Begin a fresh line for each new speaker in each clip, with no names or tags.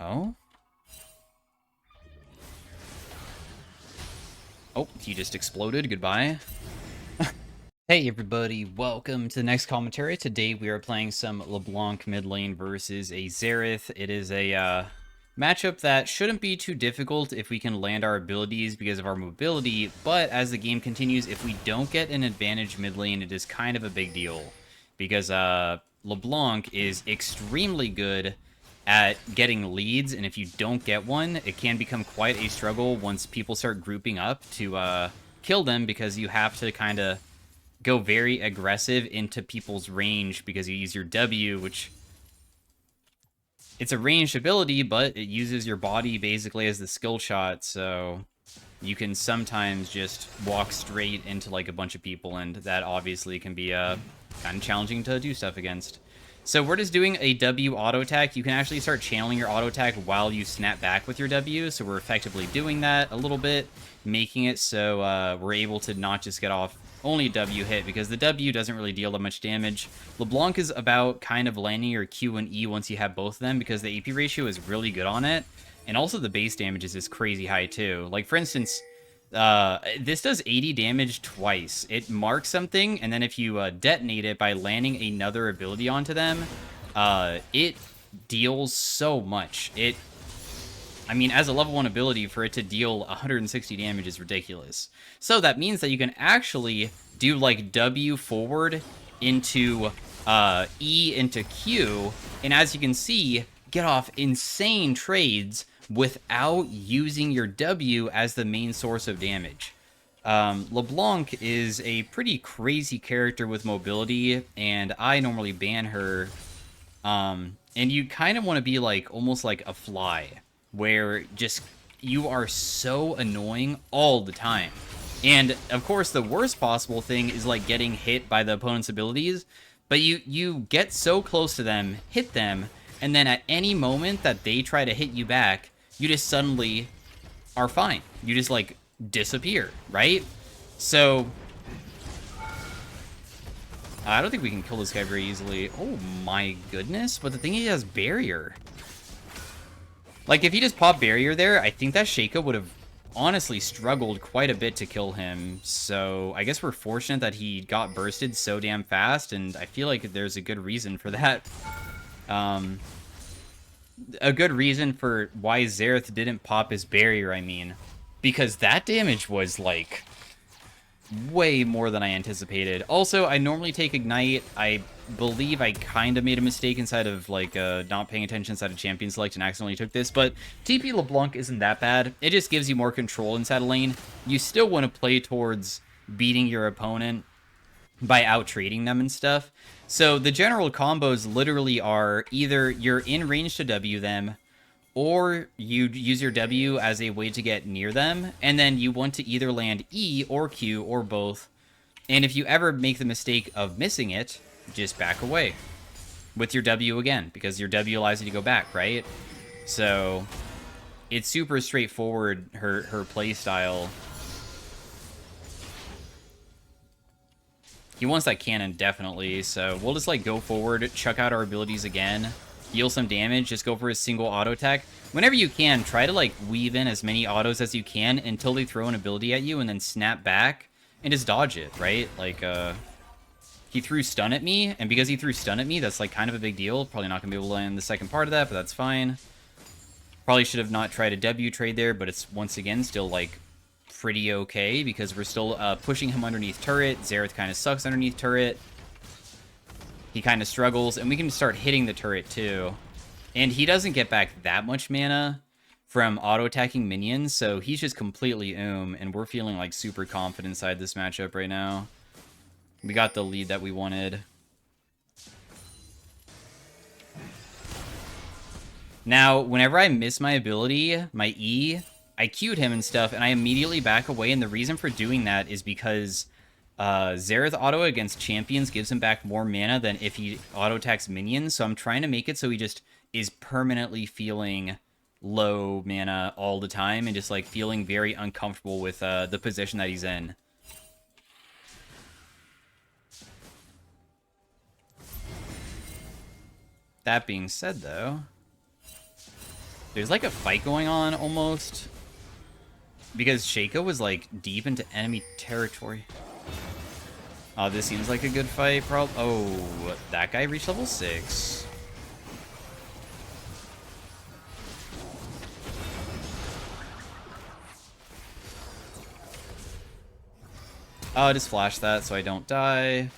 Oh? Oh, he just exploded. Goodbye. Hey everybody, welcome to the next commentary. Today we are playing some Leblanc mid lane versus a Xerath. It is a matchup that shouldn't be too difficult if we can land our abilities because of our mobility, but as the game continues, if we don't get an advantage mid lane, it is kind of a big deal. Because Leblanc is extremely good at getting leads, and if you don't get one, it can become quite a struggle once people start grouping up to kill them, because you have to kind of go very aggressive into people's range because you use your W, which it's a ranged ability, but it uses your body basically as the skill shot, so you can sometimes just walk straight into like a bunch of people, and that obviously can be kind of challenging to do stuff against. So we're just doing a W auto attack. You can actually start channeling your auto attack while you snap back with your W, so we're effectively doing that a little bit, making it so we're able to not just get off only a W hit, because the W doesn't really deal that much damage. LeBlanc is about kind of landing your Q and E once you have both of them, because the AP ratio is really good on it, and also the base damage is just crazy high too. Like for instance, this does 80 damage twice. It marks something, and then if you detonate it by landing another ability onto them, it deals so much. I mean, as a level 1 ability, for it to deal 160 damage is ridiculous. So that means that you can actually do like W forward into E into Q, and as you can see, get off insane trades without using your W as the main source of damage. LeBlanc is a pretty crazy character with mobility, and I normally ban her. And you kind of want to be like almost like a fly, where just you are so annoying all the time. And of course, the worst possible thing is like getting hit by the opponent's abilities, but you get so close to them, hit them, and then at any moment that they try to hit you back, you just suddenly are fine. You just like disappear, right? So I don't think we can kill this guy very easily. Oh my goodness, but the thing is, he has barrier. Like, if he just popped barrier there, I think that Sheikah would have honestly struggled quite a bit to kill him. So I guess we're fortunate that he got bursted so damn fast, and I feel like there's a good reason for that. A good reason for why Xerath didn't pop his barrier, I mean. Because that damage was, like, way more than I anticipated. Also, I normally take Ignite. I believe I kind of made a mistake inside of, like, not paying attention inside of Champion Select and accidentally took this, but TP LeBlanc isn't that bad. It just gives you more control inside a lane. You still want to play towards beating your opponent by out-trading them and stuff. So the general combos literally are either you're in range to W them, or you use your W as a way to get near them, and then you want to either land E or Q or both. And if you ever make the mistake of missing it, just back away with your W again, because your W allows you to go back, right? So it's super straightforward, her play style. He wants that cannon, definitely, so we'll just like go forward, chuck out our abilities again, deal some damage, just go for a single auto attack. Whenever you can, try to like weave in as many autos as you can until they throw an ability at you, and then snap back and just dodge it, right? Like, he threw stun at me, and because he threw stun at me, that's like kind of a big deal. Probably not gonna be able to land the second part of that, but that's fine. Probably should have not tried a W trade there, but it's once again still like pretty okay, because we're still pushing him underneath turret. Xerath kind of sucks underneath turret. He kind of struggles, and we can start hitting the turret too. And he doesn't get back that much mana from auto-attacking minions, so he's just completely and we're feeling like super confident inside this matchup right now. We got the lead that we wanted. Now, whenever I miss my ability, my E, I Q'd him and stuff, and I immediately back away, and the reason for doing that is because Xerath auto against champions gives him back more mana than if he auto-attacks minions, so I'm trying to make it so he just is permanently feeling low mana all the time, and just like feeling very uncomfortable with the position that he's in. That being said, though, There's like a fight going on almost. Because Shaco was like deep into enemy territory. Oh, this seems like a good fight. Oh, that guy reached level 6. Oh, just flash that so I don't die.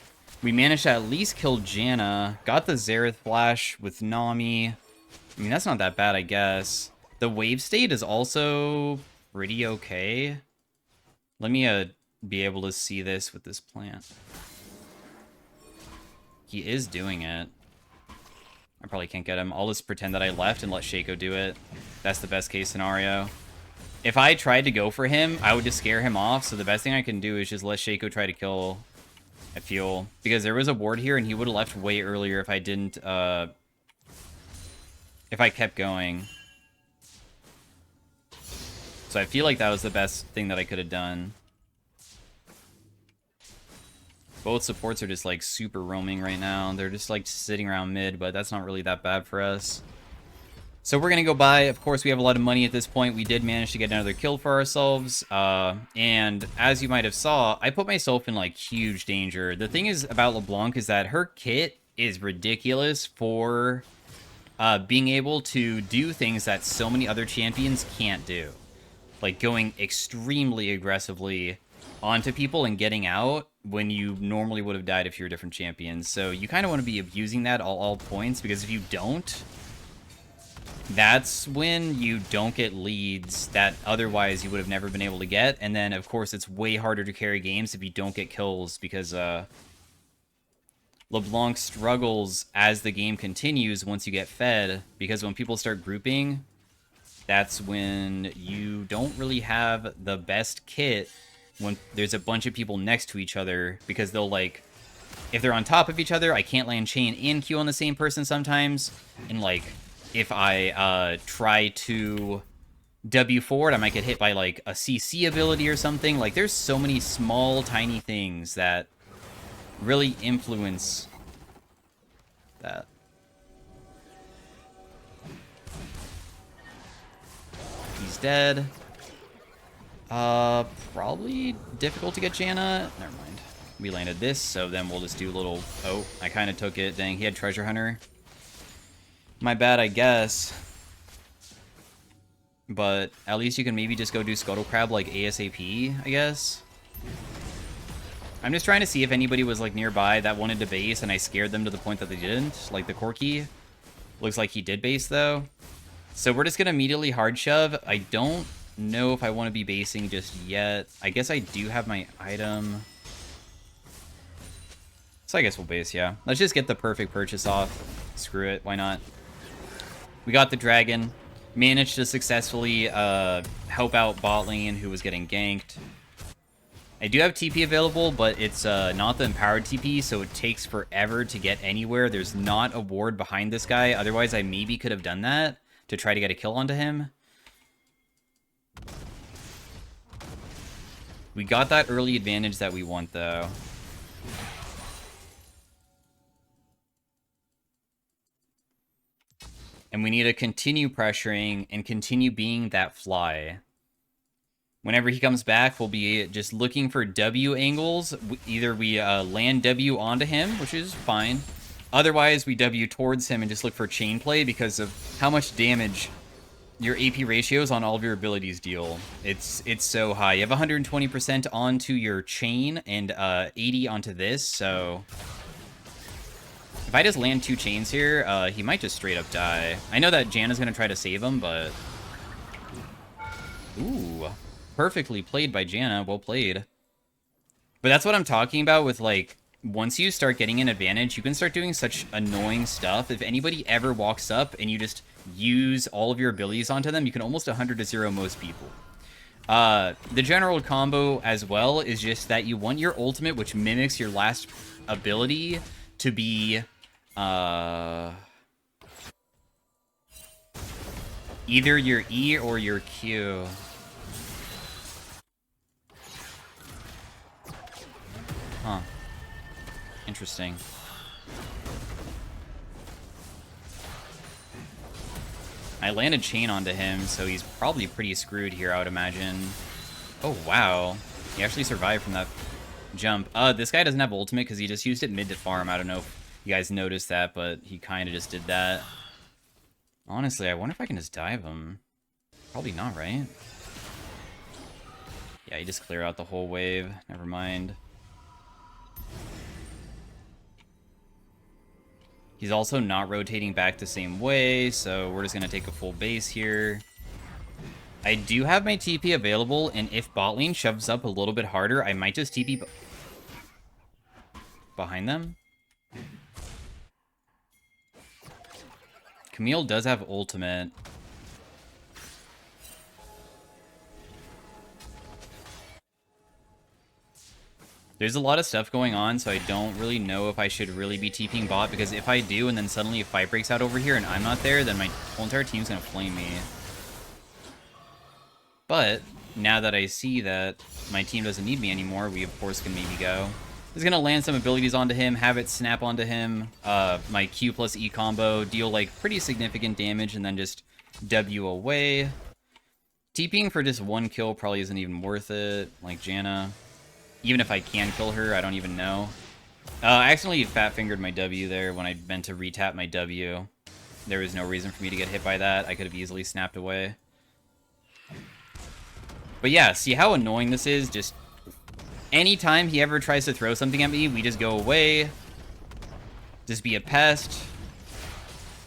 We managed to at least kill Janna. Got the Xerath flash with Nami. I mean, that's not that bad, I guess. The wave state is also pretty okay. Let me be able to see this with this plant. He is doing it. I probably can't get him. I'll just pretend that I left and let Shaco do it. That's the best case scenario. If I tried to go for him, I would just scare him off, so the best thing I can do is just let Shaco try to kill, I feel. Because there was a ward here, and he would have left way earlier if I didn't, if I kept going. So I feel like that was the best thing that I could have done. Both supports are just, like, super roaming right now. They're just, like, sitting around mid, but that's not really that bad for us. So we're going to go buy. Of course, we have a lot of money at this point. We did manage to get another kill for ourselves. And as you might have saw, I put myself in, like, huge danger. The thing is about Leblanc is that her kit is ridiculous for being able to do things that so many other champions can't do. Like, going extremely aggressively onto people and getting out when you normally would have died if you were different champions. So you kind of want to be abusing that at all points, because if you don't, that's when you don't get leads that otherwise you would have never been able to get. And then, of course, it's way harder to carry games if you don't get kills, because LeBlanc struggles as the game continues once you get fed, because when people start grouping, that's when you don't really have the best kit when there's a bunch of people next to each other, because they'll, like, if they're on top of each other, I can't land chain and Q on the same person sometimes, and, like, if I try to W forward, I might get hit by, like, a CC ability or something. Like, there's so many small, tiny things that really influence that. He's dead. Probably difficult to get Janna. Never mind. We landed this, so then we'll just do a little... Oh, I kind of took it. Dang, he had Treasure Hunter. My bad, I guess. But at least you can maybe just go do Scuttle Crab, like, ASAP, I guess. I'm just trying to see if anybody was, like, nearby that wanted to base, and I scared them to the point that they didn't. Like the Corki. Looks like he did base, though. So we're just going to immediately hard shove. I don't know if I want to be basing just yet. I guess I do have my item. So I guess we'll base, yeah. Let's just get the perfect purchase off. Screw it, why not? We got the dragon. Managed to successfully help out bot lane, who was getting ganked. I do have TP available, but it's not the empowered TP, so it takes forever to get anywhere. There's not a ward behind this guy. Otherwise, I maybe could have done that to try to get a kill onto him. We got that early advantage that we want, though. And we need to continue pressuring and continue being that fly. Whenever he comes back, we'll be just looking for W angles. Either we land W onto him, which is fine. Otherwise, we W towards him and just look for chain play because of how much damage your AP ratios on all of your abilities deal. It's so high. You have 120% onto your chain and 80 onto this, so... If I just land 2 chains here, he might just straight up die. I know that Janna's going to try to save him, but... Ooh. Perfectly played by Janna. Well played. But that's what I'm talking about with, like, once you start getting an advantage, you can start doing such annoying stuff. If anybody ever walks up and you just use all of your abilities onto them, you can almost 100-0 most people. The general combo as well is just that you want your ultimate, which mimics your last ability, to be... either your E or your Q. Huh. Interesting. I landed chain onto him, so he's probably pretty screwed here, I would imagine. Oh, wow. He actually survived from that jump. This guy doesn't have ultimate because he just used it mid to farm. I don't know if you guys noticed that, but he kind of just did that. Honestly, I wonder if I can just dive him. Probably not, right? Yeah, he just cleared out the whole wave. Never mind. He's also not rotating back the same way, so we're just going to take a full base here. I do have my TP available, and if bot lane shoves up a little bit harder, I might just TP behind them. Camille does have ultimate. There's a lot of stuff going on, so I don't really know if I should really be TPing bot, because if I do, and then suddenly a fight breaks out over here and I'm not there, then my whole entire team's gonna flame me. But, now that I see that my team doesn't need me anymore, we of course can maybe go. Just gonna land some abilities onto him, have it snap onto him, my Q plus E combo, deal like pretty significant damage, and then just W away. TPing for just one kill probably isn't even worth it, like Janna. Even if I can kill her, I don't even know. I accidentally fat-fingered my W there when I meant to retap my W. There was no reason for me to get hit by that. I could have easily snapped away. But yeah, see how annoying this is? Just anytime he ever tries to throw something at me, we just go away. Just be a pest.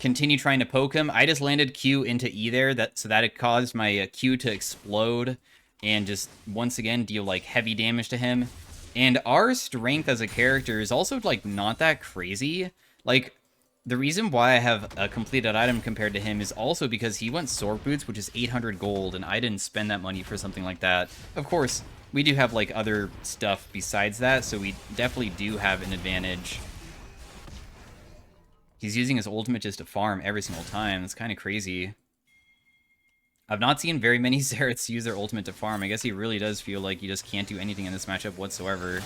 Continue trying to poke him. I just landed Q into E there, so that it caused my Q to explode and just once again deal like heavy damage to him. And our strength as a character is also like not that crazy. Like, the reason why I have a completed item compared to him is also because he went Sword Boots, which is 800 gold, and I didn't spend that money for something like that. Of course, we do have like other stuff besides that, so we definitely do have an advantage. He's using his ultimate just to farm every single time. It's kind of crazy. I've not seen very many Zereths use their ultimate to farm. I guess he really does feel like he just can't do anything in this matchup whatsoever.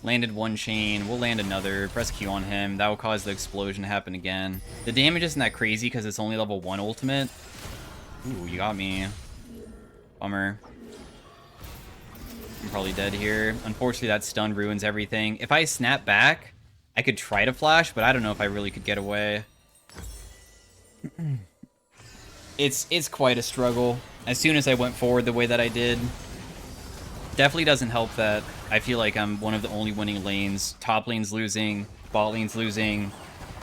Landed one chain. We'll land another. Press Q on him. That will cause the explosion to happen again. The damage isn't that crazy because it's only level 1 ultimate. Ooh, you got me. Bummer. I'm probably dead here. Unfortunately, that stun ruins everything. If I snap back, I could try to flash, but I don't know if I really could get away. It's quite a struggle. As soon as I went forward the way that I did, definitely doesn't help that I feel like I'm one of the only winning lanes. Top lane's losing, bot lane's losing,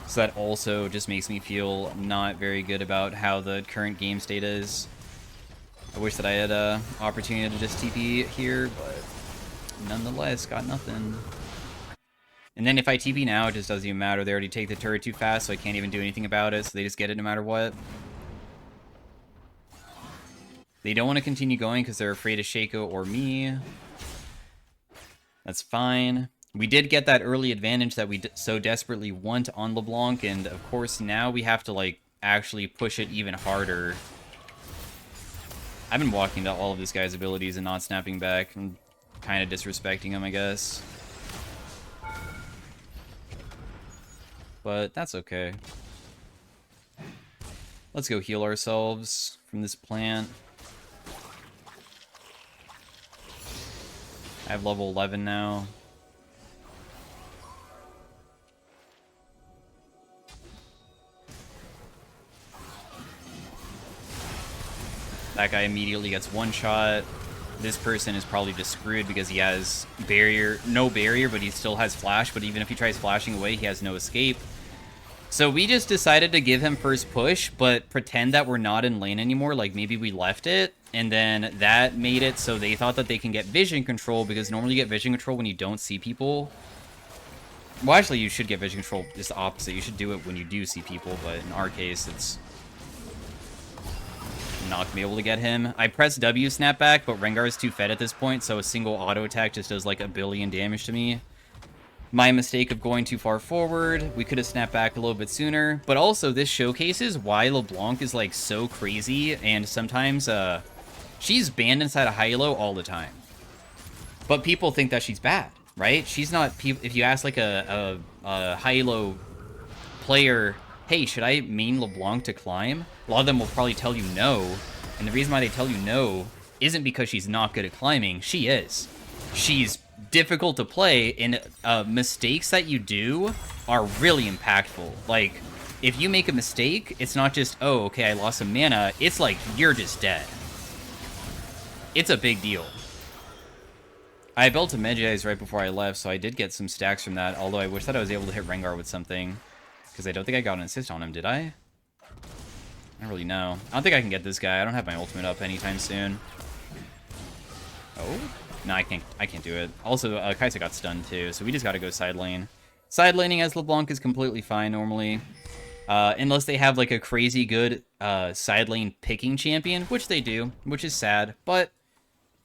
so that also just makes me feel not very good about how the current game state is. I wish that I had an opportunity to just TP here, but nonetheless, got nothing. And then if I TP now, it just doesn't even matter. They already take the turret too fast, so I can't even do anything about it, so they just get it no matter what. They don't want to continue going because they're afraid of Shaco or me. That's fine. We did get that early advantage that we so desperately want on Leblanc, and of course now we have to like actually push it even harder. I've been walking to all of this guy's abilities and not snapping back. I'm kind of disrespecting him, I guess. But that's okay. Let's go heal ourselves from this plant. I have level 11 now. That guy immediately gets one shot. This person is probably just screwed because he has no barrier, but he still has flash. But even if he tries flashing away, he has no escape. So we just decided to give him first push, but pretend that we're not in lane anymore. Like maybe we left it, and then that made it so they thought that they can get vision control, because normally you get vision control when you don't see people. Well, actually, you should get vision control just the opposite. You should do it when you do see people, but in our case, it's not going to be able to get him. I pressed W snapback, but Rengar is too fed at this point, so a single auto attack just does like 1 billion damage to me. My mistake of going too far forward. We could have snapped back a little bit sooner. But also, this showcases why LeBlanc is like so crazy, and sometimes she's banned inside a high-elo all the time. But people think that she's bad, right? She's not. If you ask like a high-elo player, hey, should I main LeBlanc to climb? A lot of them will probably tell you no. And the reason why they tell you no isn't because she's not good at climbing. She is. She's difficult to play, and mistakes that you do are really impactful. Like, if you make a mistake, it's not just, oh, okay, I lost some mana. It's like, you're just dead. It's a big deal. I built a Medjay's right before I left, so I did get some stacks from that, although I wish that I was able to hit Rengar with something. Because I don't think I got an assist on him, did I? I don't really know. I don't think I can get this guy. I don't have my ultimate up anytime soon. Oh? No, I can't do it. Also, Kai'Sa got stunned too, so we just gotta go side lane. Side laning as LeBlanc is completely fine normally. Unless they have like a crazy good side lane picking champion, which they do, which is sad. But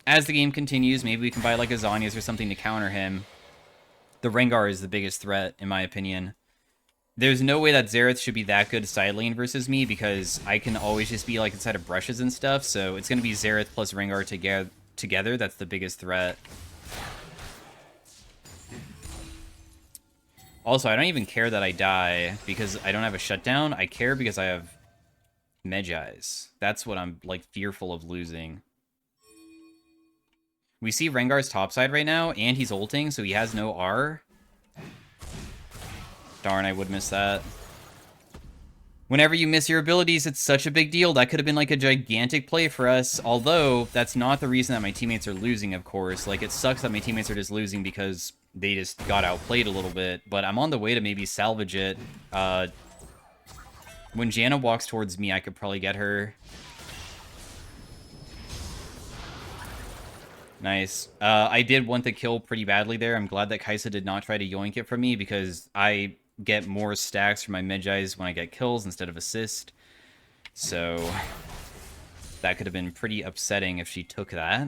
as the game continues, maybe we can buy like a Zhonya's or something to counter him. The Rengar is the biggest threat, in my opinion. There's no way that Xerath should be that good side lane versus me, because I can always just be like inside of brushes and stuff, so it's going to be Xerath plus Rengar together. That's the biggest threat. Also, I don't even care that I die because I don't have a shutdown. I care because I have Medjay's. That's what I'm like fearful of losing. We see Rengar's topside right now, and he's ulting, so he has no R. Darn, I would miss that. Whenever you miss your abilities, it's such a big deal. That could have been like a gigantic play for us, although that's not the reason that my teammates are losing, of course. Like, it sucks that my teammates are just losing because they just got outplayed a little bit, but I'm on the way to maybe salvage it. When Janna walks towards me, I could probably get her. Nice. I did want the kill pretty badly there. I'm glad that Kai'Sa did not try to yoink it from me, because I get more stacks from my Medjay's when I get kills instead of assist. So that could have been pretty upsetting if she took that.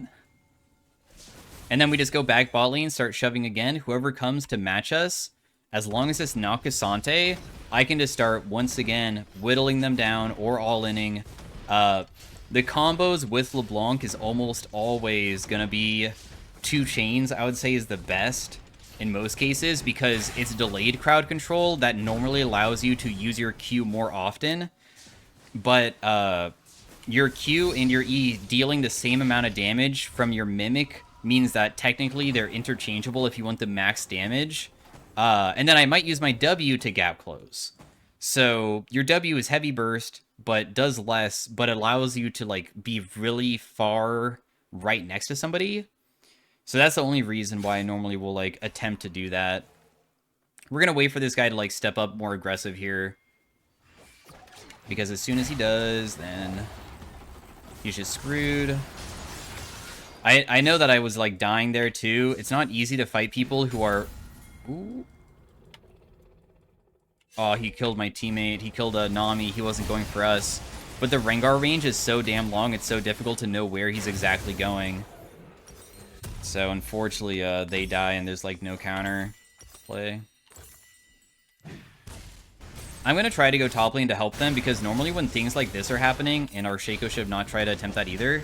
And then we just go back bot lane, start shoving again. Whoever comes to match us, as long as it's not Cassante, I can just start once again whittling them down or all-inning. The combos with LeBlanc is almost always going to be 2 chains, I would say, is the best in most cases, because it's delayed crowd control that normally allows you to use your Q more often. But your Q and your E dealing the same amount of damage from your Mimic means that technically they're interchangeable if you want the max damage. And then I might use my W to gap close. So your W is heavy burst, but does less, but allows you to like be really far right next to somebody. So that's the only reason why I normally will like attempt to do that. We're gonna wait for this guy to like step up more aggressive here, because as soon as he does, then he's just screwed. I know that I was like dying there too. It's not easy to fight people who are... Ooh. Oh, he killed my teammate. He killed a Nami. He wasn't going for us. But the Rengar range is so damn long, it's so difficult to know where he's exactly going. So unfortunately, they die and there's like no counter play. I'm going to try to go top lane to help them, because normally when things like this are happening, and our Shaco should not try to attempt that either,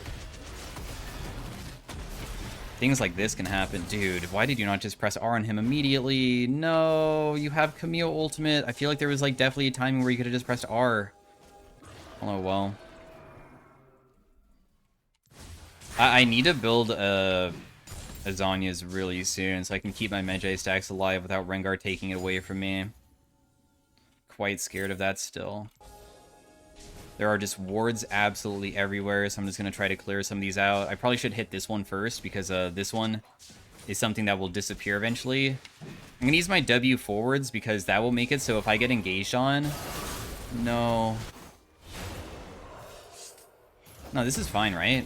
things like this can happen. Dude, why did you not just press R on him immediately? No, you have Camille ultimate. I feel like there was like definitely a timing where you could have just pressed R. Oh, well. I need to build a Zhonya's really soon, so I can keep my Medjay stacks alive without Rengar taking it away from me. Quite scared of that still. There are just wards absolutely everywhere, so I'm just going to try to clear some of these out. I probably should hit this one first, because this one is something that will disappear eventually. I'm going to use my W forwards, because that will make it so if I get engaged on... No. No, this is fine, right?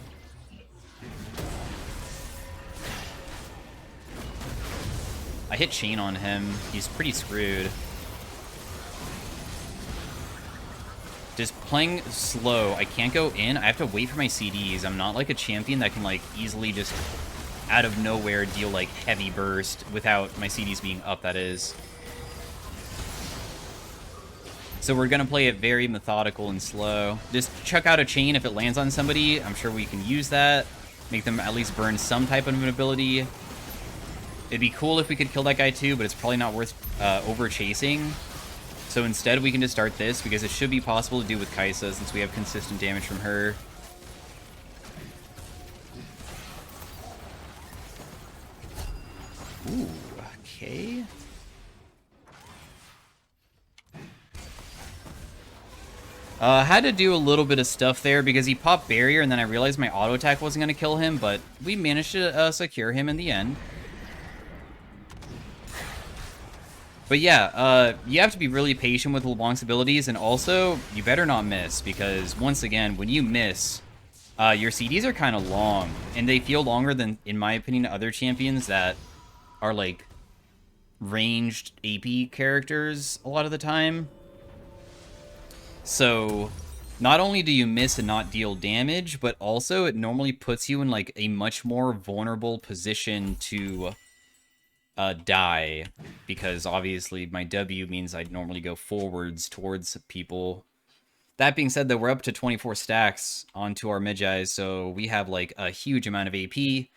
I hit chain on him. He's pretty screwed. Just playing slow. I can't go in. I have to wait for my CDs. I'm not like a champion that can like easily just out of nowhere deal like heavy burst without my CDs being up, that is. So we're going to play it very methodical and slow. Just chuck out a chain if it lands on somebody. I'm sure we can use that. Make them at least burn some type of an ability. It'd be cool if we could kill that guy too, but it's probably not worth over chasing. So instead, we can just start this, because it should be possible to do with Kaisa, since we have consistent damage from her. Ooh, okay. Had to do a little bit of stuff there because he popped barrier and then I realized my auto attack wasn't going to kill him, but we managed to secure him in the end. But yeah, you have to be really patient with LeBlanc's abilities, and also, you better not miss, because once again, when you miss, your CDs are kind of long, and they feel longer than, in my opinion, other champions that are, like, ranged AP characters a lot of the time. So, not only do you miss and not deal damage, but also it normally puts you in, like, a much more vulnerable position to die, because obviously my W means I'd normally go forwards towards people. That being said, though, we're up to 24 stacks onto our Magi, so we have, like, a huge amount of AP.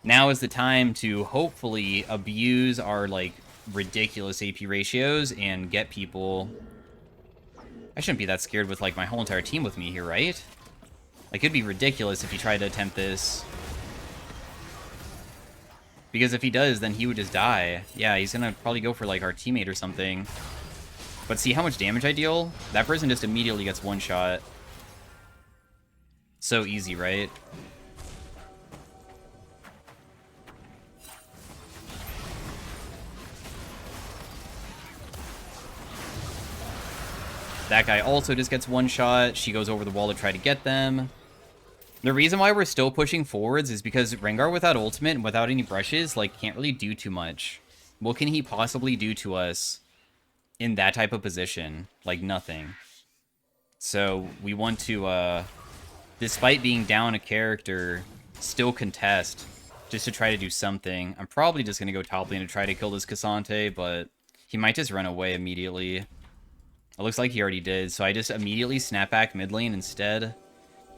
Now is the time to hopefully abuse our, like, ridiculous AP ratios and get people... I shouldn't be that scared with, like, my whole entire team with me here, right? Like, it'd be ridiculous if he tried to attempt this. Because if he does, then he would just die. Yeah, he's gonna probably go for, like, our teammate or something. But see how much damage I deal? That person just immediately gets one shot. So easy, right? That guy also just gets one shot. She goes over the wall to try to get them. The reason why we're still pushing forwards is because Rengar without ultimate and without any brushes, like, can't really do too much. What can he possibly do to us in that type of position? Like, nothing. So, we want to, despite being down a character, still contest, just to try to do something. I'm probably just going to go top lane to try to kill this Cassante, but he might just run away immediately. It looks like he already did, so I just immediately snap back mid lane instead.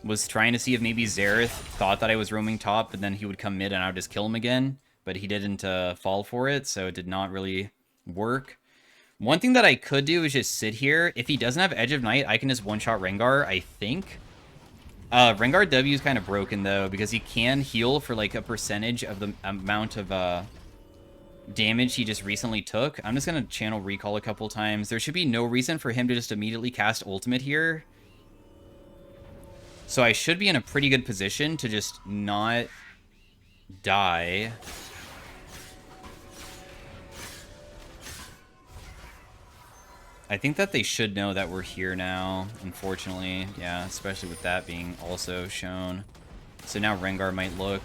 Was trying to see if maybe Xerath thought that I was roaming top, but then he would come mid and I would just kill him again. But he didn't fall for it, so it did not really work. One thing that I could do is just sit here. If he doesn't have Edge of Night, I can just one-shot Rengar, I think. Rengar W is kind of broken, though, because he can heal for, like, a percentage of the amount of damage he just recently took. I'm just going to channel Recall a couple times. There should be no reason for him to just immediately cast Ultimate here. So I should be in a pretty good position to just not die. I think that they should know that we're here now, unfortunately. Yeah, especially with that being also shown. So now Rengar might look.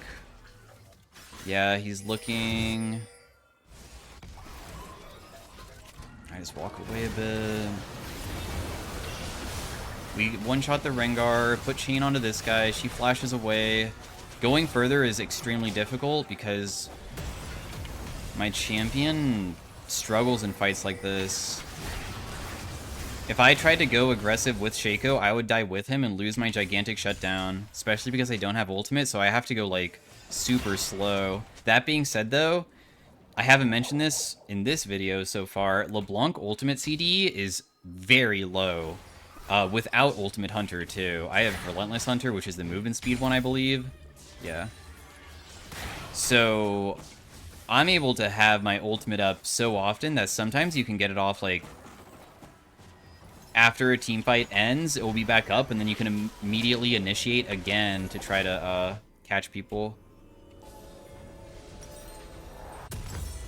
Yeah, he's looking... I just walk away a bit. We one-shot the Rengar, put chain onto this guy, she flashes away. Going further is extremely difficult because my champion struggles in fights like this. If I tried to go aggressive with Shaco, I would die with him and lose my gigantic shutdown, especially because I don't have ultimate, so I have to go, like, super slow. That being said, though, I haven't mentioned this in this video so far. LeBlanc ultimate CD is very low. Without Ultimate Hunter, too. I have Relentless Hunter, which is the movement speed one, I believe. Yeah. So, I'm able to have my ultimate up so often that sometimes you can get it off, like, after a team fight ends, it will be back up, and then you can immediately initiate again to try to catch people.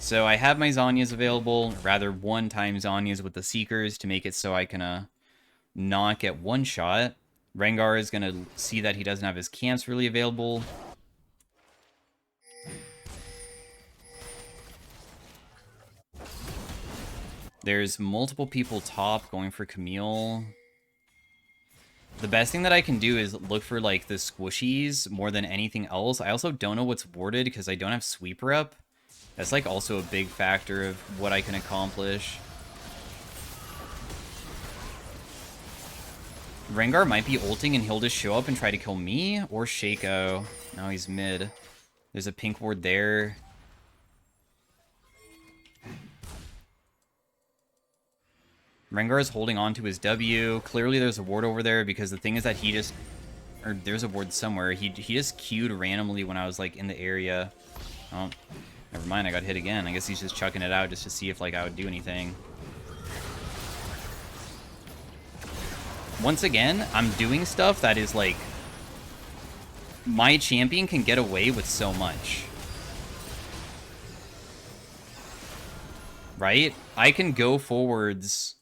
So I have my Zhonya's available, rather one-time Zhonya's with the Seekers to make it so I can not get one shot. Rengar is going to see that he doesn't have his camps really available. There's multiple people top going for Camille. The best thing that I can do is look for, like, the squishies more than anything else. I also don't know what's warded because I don't have sweeper up. That's, like, also a big factor of what I can accomplish. Rengar might be ulting and he'll just show up and try to kill me or Shaco. Now he's mid. There's a pink ward there. Rengar is holding on to his W. Clearly there's a ward over there because the thing is that he just... Or there's a ward somewhere. He just queued randomly when I was, like, in the area. Oh, never mind. I got hit again. I guess he's just chucking it out just to see if, like, I would do anything. Once again, I'm doing stuff that is, like... My champion can get away with so much. Right? I can go forwards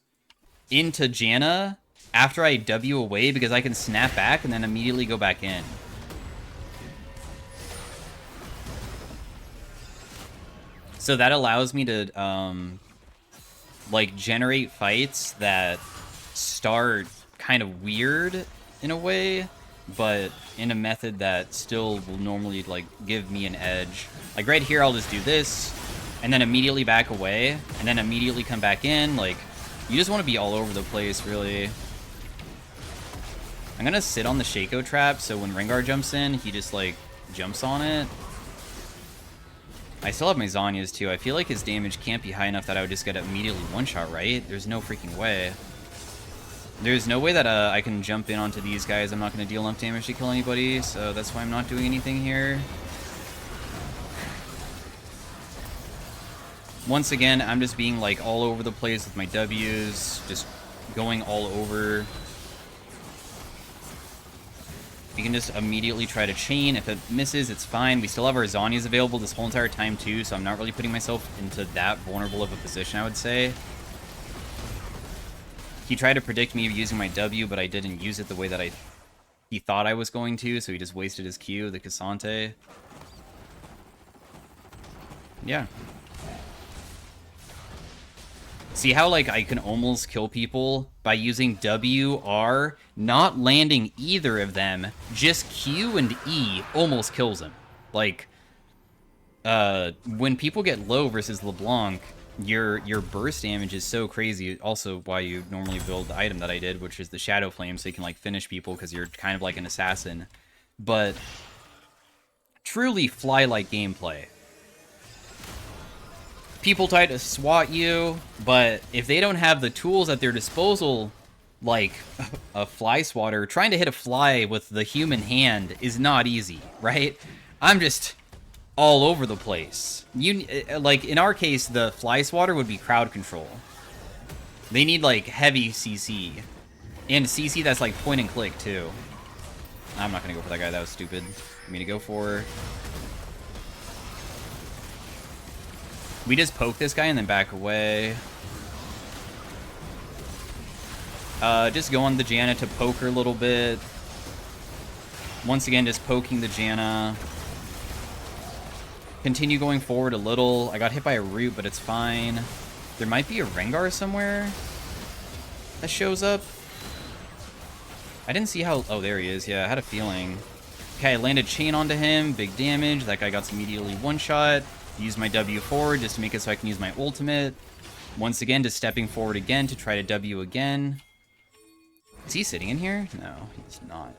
into Janna after I W away because I can snap back and then immediately go back in. So that allows me to, like, generate fights that start kind of weird in a way, but in a method that still will normally, like, give me an edge. Like, right here, I'll just do this, and then immediately back away, and then immediately come back in. Like, you just want to be all over the place, really. I'm gonna sit on the Shaco trap, so when Rengar jumps in, he just, like, jumps on it. I still have my Zhonya's, too. I feel like his damage can't be high enough that I would just get immediately one-shot, right? There's no freaking way. There's no way that I can jump in onto these guys. I'm not going to deal enough damage to kill anybody, so that's why I'm not doing anything here. Once again, I'm just being, like, all over the place with my W's, just going all over. You can just immediately try to chain. If it misses, it's fine. We still have our Zhonya's available this whole entire time, too, so I'm not really putting myself into that vulnerable of a position, I would say. He tried to predict me using my W, but I didn't use it the way that he thought I was going to, so he just wasted his Q, the Cassante. Yeah. See how, like, I can almost kill people by using W, R, not landing either of them, just Q and E almost kills him. Like, when people get low versus Leblanc, your burst damage is so crazy. Also, why you normally build the item that I did, which is the Shadow Flame, so you can, like, finish people because you're kind of like an assassin. But truly fly-like gameplay. People try to swat you, but if they don't have the tools at their disposal, like a fly swatter, trying to hit a fly with the human hand is not easy, right? I'm just all over the place. Like, in our case, the fly swatter would be crowd control. They need, like, heavy CC. And CC that's, like, point and click, too. I'm not gonna go for that guy. That was stupid for me to go for. We just poke this guy and then back away. Just go on the Janna to poke her a little bit. Once again, just poking the Janna. Continue going forward a little. I got hit by a root, but it's fine. There might be a Rengar somewhere that shows up. I didn't see how... Oh, there he is. Yeah, I had a feeling. Okay, I landed chain onto him. Big damage. That guy got immediately one-shot. Use my W forward just to make it so I can use my ultimate. Once again, just stepping forward again to try to W again. Is he sitting in here? No, he's not.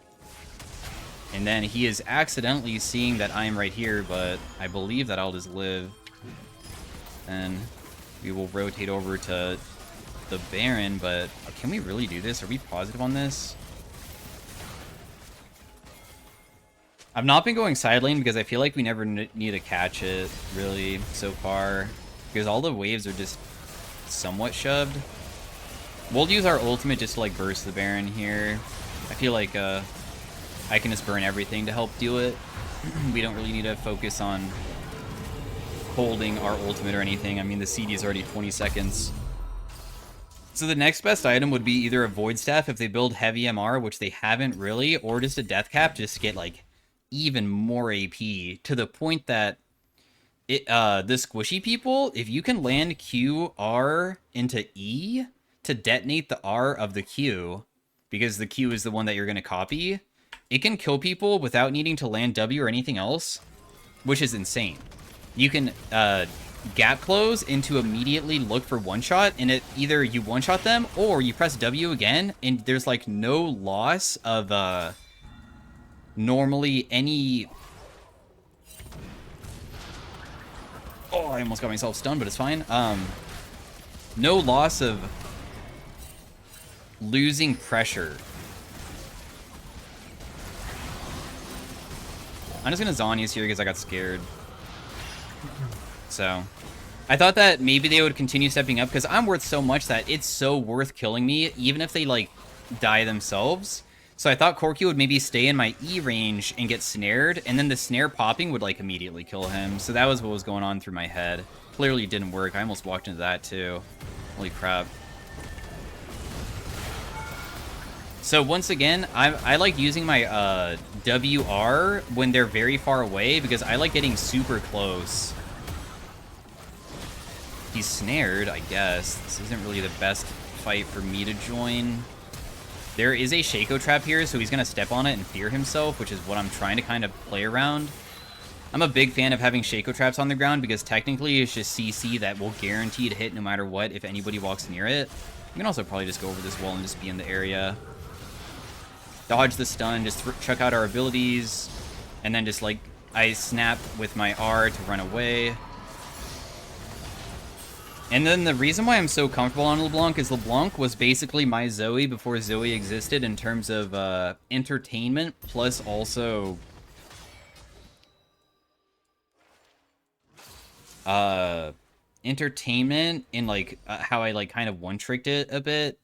And then he is accidentally seeing that I'm right here, but I believe that I'll just live. And we will rotate over to the Baron, but can we really do this? Are we positive on this? I've not been going side lane because I feel like we never need to catch it, really, so far. Because all the waves are just somewhat shoved. We'll use our ultimate just to, like, burst the Baron here. I feel like I can just burn everything to help do it. We don't really need to focus on holding our ultimate or anything. I mean, the CD is already 20 seconds. So the next best item would be either a Void Staff if they build heavy MR, which they haven't really, or just a Death Cap just to get, like, even more AP, to the point that the squishy people, if you can land Q, R into E to detonate the R of the Q, because the Q is the one that you're going to copy, it can kill people without needing to land W or anything else, which is insane. You can gap close into immediately look for one-shot, and it either you one-shot them, or you press W again, and there's, like, no loss of normally any... Oh, I almost got myself stunned, but it's fine. No loss of losing pressure. I'm just gonna Zhonya's here because I got scared. So, I thought that maybe they would continue stepping up because I'm worth so much that it's so worth killing me, even if they, like, die themselves. So I thought Corki would maybe stay in my E range and get snared, and then the snare popping would, like, immediately kill him. So that was what was going on through my head. Clearly didn't work. I almost walked into that, too. Holy crap. So once again, I like using my WR when they're very far away because I like getting super close. He's snared, I guess. This isn't really the best fight for me to join. There is a Shaco trap here, so he's going to step on it and fear himself, which is what I'm trying to kind of play around. I'm a big fan of having Shaco traps on the ground because technically it's just CC that will guarantee to hit no matter what if anybody walks near it. You can also probably just go over this wall and just be in the area. Dodge the stun, just chuck out our abilities, and then just, like, I snap with my R to run away. And then the reason why I'm so comfortable on Leblanc is Leblanc was basically my Zoe before Zoe existed in terms of entertainment, plus also entertainment in, like, how I, like, kind of one-tricked it a bit.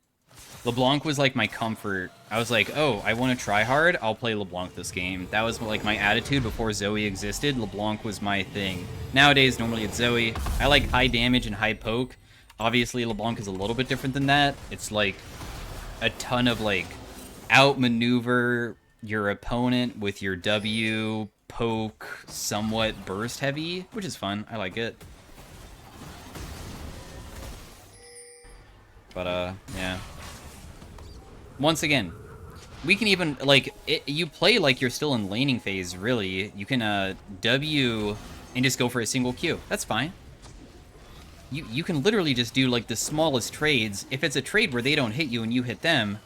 LeBlanc was, like, my comfort. I was like, oh, I want to try hard, I'll play LeBlanc this game. That was, like, my attitude before Zoe existed. LeBlanc was my thing. Nowadays, normally it's Zoe. I like high damage and high poke. Obviously, LeBlanc is a little bit different than that. It's, like, a ton of, like, outmaneuver your opponent with your W, poke, somewhat burst heavy, which is fun. I like it. But, yeah. Once again, we can even, like, you play like you're still in laning phase, really. You can, W and just go for a single Q. That's fine. You can literally just do, like, the smallest trades. If it's a trade where they don't hit you and you hit them,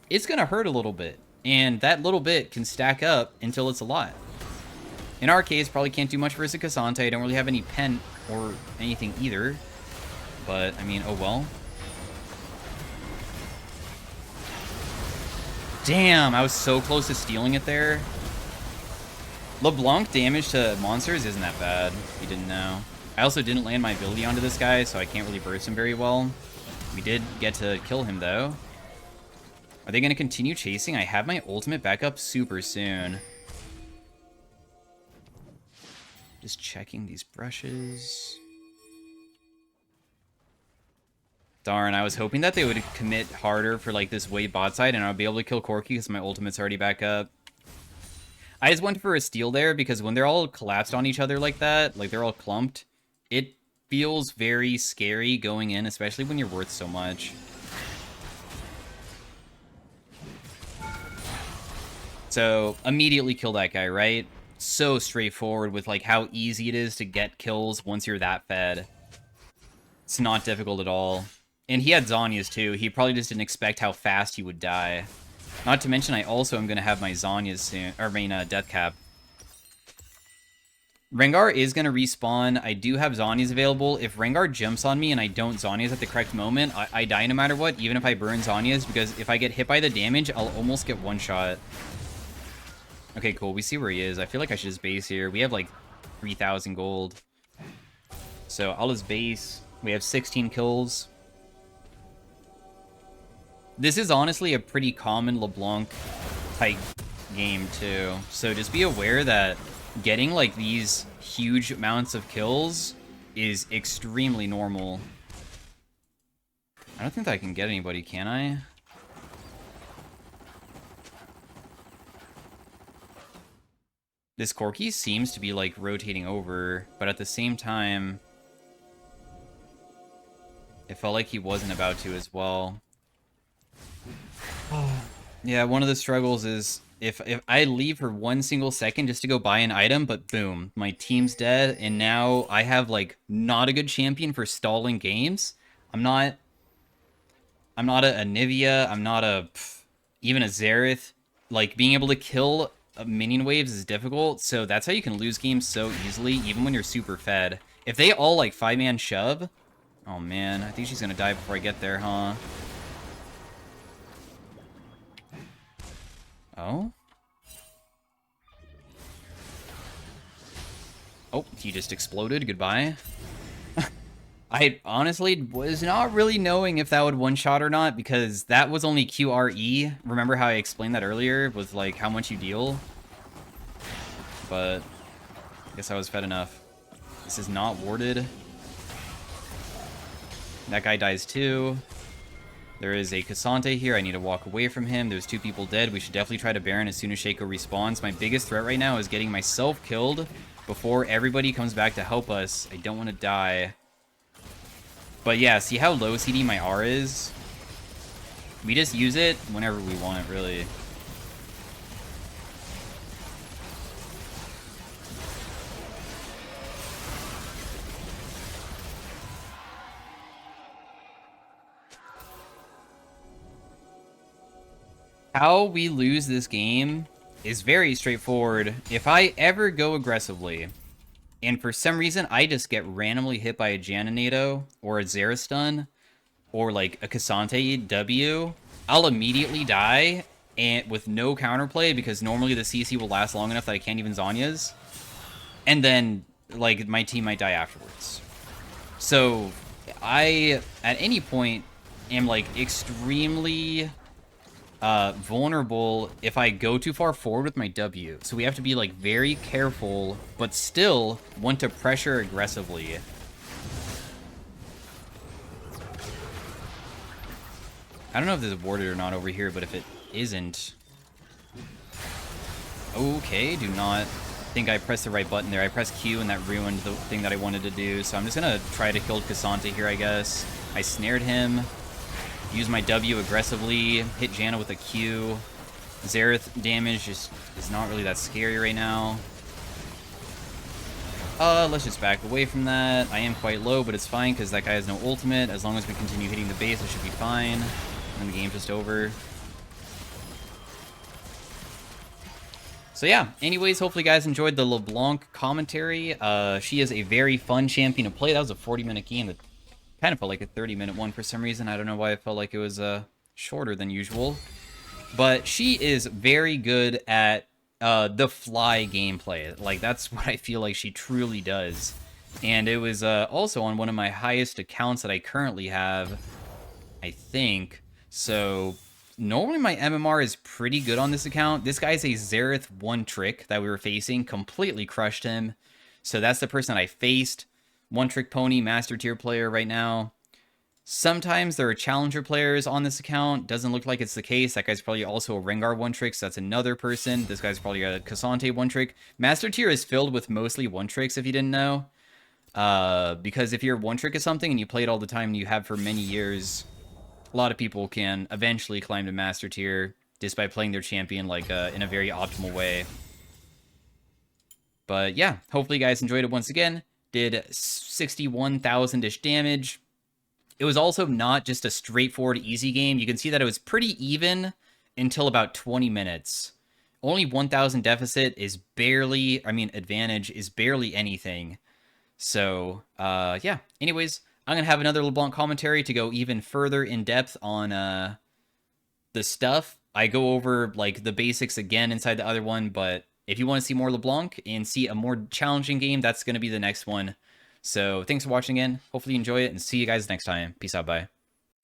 it's gonna hurt a little bit. And that little bit can stack up until it's a lot. In our case, probably can't do much versus Cassante. I don't really have any pen or anything either. But, I mean, oh well. Damn, I was so close to stealing it there. LeBlanc damage to monsters isn't that bad, if you didn't know. I also didn't land my ability onto this guy, so I can't really burst him very well. We did get to kill him, though. Are they going to continue chasing? I have my ultimate back up super soon. Just checking these brushes. Darn, I was hoping that they would commit harder for, like, this way bot side, and I'll be able to kill Corki because my ultimate's already back up. I just went for a steal there because when they're all collapsed on each other like that, like they're all clumped, it feels very scary going in, especially when you're worth so much. So, immediately kill that guy, right? So straightforward with, like, how easy it is to get kills once you're that fed. It's not difficult at all. And he had Zhonya's too. He probably just didn't expect how fast he would die. Not to mention, I also am going to have my Zhonya's soon. Or, I mean, Death Cap. Rengar is going to respawn. I do have Zhonya's available. If Rengar jumps on me and I don't Zhonya's at the correct moment, I die no matter what, even if I burn Zhonya's, because if I get hit by the damage, I'll almost get one shot. Okay, cool. We see where he is. I feel like I should just base here. We have, like, 3,000 gold. So, I'll just base. We have 16 kills. This is honestly a pretty common LeBlanc type game too. So just be aware that getting, like, these huge amounts of kills is extremely normal. I don't think that I can get anybody, can I? This Corki seems to be, like, rotating over, but at the same time, it felt like he wasn't about to as well. Yeah, one of the struggles is if I leave for 1 single second just to go buy an item, but boom, my team's dead, and now I have, like, not a good champion for stalling games. I'm not a Anivia, I'm not even a Xerath. Like, being able to kill minion waves is difficult, so that's how you can lose games so easily, even when you're super fed. If they all, like, 5-man shove, oh man, I think she's gonna die before I get there, huh? Oh? Oh, he just exploded. Goodbye. I honestly was not really knowing if that would one-shot or not, because that was only QRE. Remember how I explained that earlier, with like how much you deal? But I guess I was fed enough. This is not warded. That guy dies too. There is a Cassante here. I need to walk away from him. There's 2 people dead. We should definitely try to Baron as soon as Shaco respawns. My biggest threat right now is getting myself killed before everybody comes back to help us. I don't want to die. But yeah, see how low CD my R is? We just use it whenever we want, really. How we lose this game is very straightforward. If I ever go aggressively, and for some reason I just get randomly hit by a Janinato or a Xerastun, or like a Cassante W, I'll immediately die and with no counterplay, because normally the CC will last long enough that I can't even Zhonya's. And then, like, my team might die afterwards. So, I, at any point, am, like, extremely vulnerable if I go too far forward with my W. So we have to be, like, very careful, but still want to pressure aggressively. I don't know if this is warded or not over here, but if it isn't... Okay, do not think I pressed the right button there. I pressed Q and that ruined the thing that I wanted to do. So I'm just going to try to kill Cassante here, I guess. I snared him. Use my W aggressively. Hit Janna with a Q. Xerath damage just is not really that scary right now. Let's just back away from that. I am quite low, but it's fine because that guy has no ultimate. As long as we continue hitting the base, it should be fine. And the game's just over. So yeah, anyways, hopefully you guys enjoyed the Leblanc commentary. She is a very fun champion to play. That was a 40-minute game that kind of felt like a 30-minute one for some reason. I don't know why I felt like it was shorter than usual. But she is very good at the fly gameplay. Like, that's what I feel like she truly does. And it was also on one of my highest accounts that I currently have, I think. So normally my MMR is pretty good on this account. This guy's a Xerath one-trick that we were facing. Completely crushed him. So that's the person that I faced. One-trick pony, master tier player right now. Sometimes there are challenger players on this account. Doesn't look like it's the case. That guy's probably also a Rengar one-trick, so that's another person. This guy's probably a Cassante one-trick. Master tier is filled with mostly one-tricks, if you didn't know. Because if you're one-trick of something and you play it all the time and you have for many years, a lot of people can eventually climb to master tier just by playing their champion like in a very optimal way. But yeah, hopefully you guys enjoyed it once again. Did 61,000-ish damage. It was also not just a straightforward easy game. You can see that it was pretty even until about 20 minutes. Only 1,000 deficit is barely, advantage is barely anything. So, yeah. Anyways, I'm going to have another LeBlanc commentary to go even further in depth on the stuff. I go over, like, the basics again inside the other one, but if you want to see more LeBlanc and see a more challenging game, that's going to be the next one. So thanks for watching again. Hopefully you enjoy it, and see you guys next time. Peace out, bye.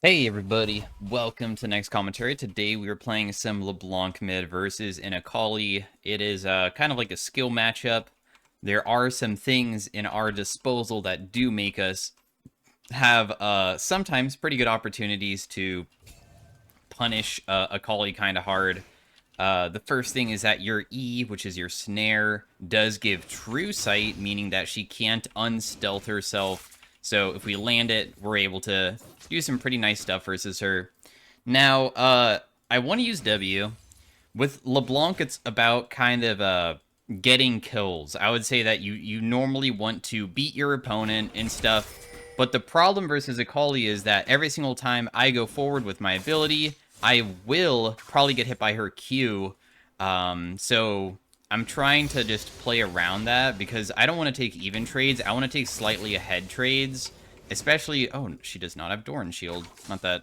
Hey everybody, welcome to the next commentary. Today we are playing some LeBlanc mid versus an Akali. It is kind of like a skill matchup. There are some things in our disposal that do make us have sometimes pretty good opportunities to punish Akali kind of hard. The first thing is that your E, which is your snare, does give true sight, meaning that she can't unstealth herself. So if we land it, we're able to do some pretty nice stuff versus her. Now, I want to use W. With LeBlanc, it's about kind of getting kills. I would say that you normally want to beat your opponent and stuff. But the problem versus Akali is that every single time I go forward with my ability, I will probably get hit by her Q, so I'm trying to just play around that, because I don't want to take even trades. I want to take slightly ahead trades, especially... Oh, she does not have Doran Shield. Not that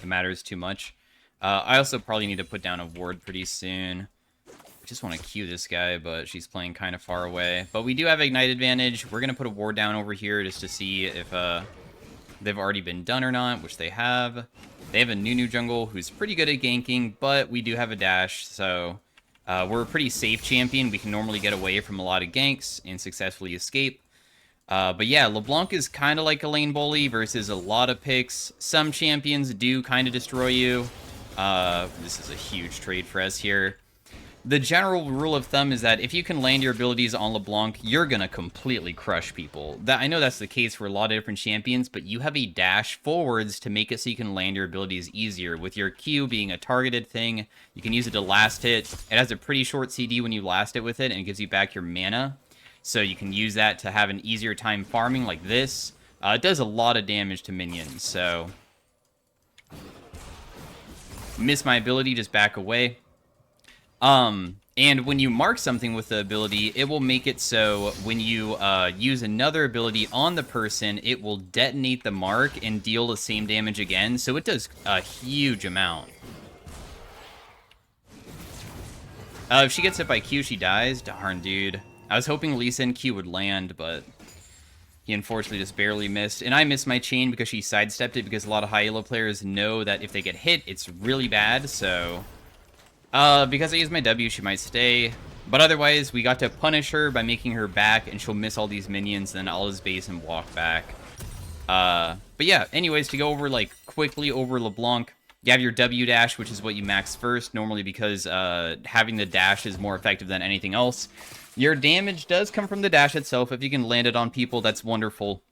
it matters too much. I also probably need to put down a ward pretty soon. I just want to queue this guy, but she's playing kind of far away. But we do have Ignite advantage. We're going to put a ward down over here just to see if they've already been done or not, which they have. They have a new jungle who's pretty good at ganking, but we do have a dash, so we're a pretty safe champion. We can normally get away from a lot of ganks and successfully escape. But yeah, Leblanc is kind of like a lane bully versus a lot of picks. Some champions do kind of destroy you. This is a huge trade for us here. The general rule of thumb is that if you can land your abilities on LeBlanc, you're going to completely crush people. I know that's the case for a lot of different champions, but you have a dash forwards to make it so you can land your abilities easier. With your Q being a targeted thing, you can use it to last hit. It has a pretty short CD when you last it with it, and it gives you back your mana. So you can use that to have an easier time farming like this. It does a lot of damage to minions, so... Miss my ability, just back away. And when you mark something with the ability, it will make it so when you use another ability on the person, it will detonate the mark and deal the same damage again. So it does a huge amount. If she gets hit by Q, she dies. Darn, dude. I was hoping Lee Sin Q would land, but he unfortunately just barely missed. And I missed my chain because she sidestepped it, because a lot of high elo players know that if they get hit, it's really bad, so... because I used my W, she might stay. But otherwise, we got to punish her by making her back, and she'll miss all these minions, then I'll just base and walk back. But yeah, anyways, to go over, like, quickly over LeBlanc, you have your W dash, which is what you max first, normally because having the dash is more effective than anything else. Your damage does come from the dash itself. If you can land it on people, that's wonderful.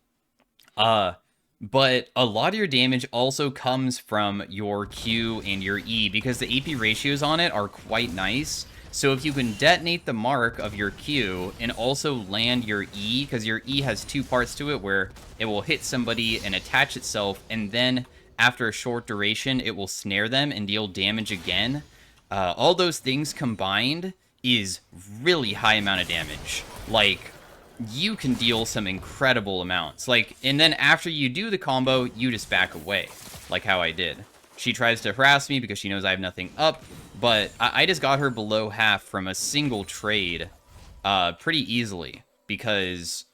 But a lot of your damage also comes from your Q and your E, because the AP ratios on it are quite nice. So if you can detonate the mark of your Q and also land your E, because your E has two parts to it where it will hit somebody and attach itself, and then after a short duration, it will snare them and deal damage again. All those things combined is really high amount of damage. Like, you can deal some incredible amounts. Like, and then after you do the combo, you just back away, like how I did. She tries to harass me because she knows I have nothing up, but I just got her below half from a single trade pretty easily, because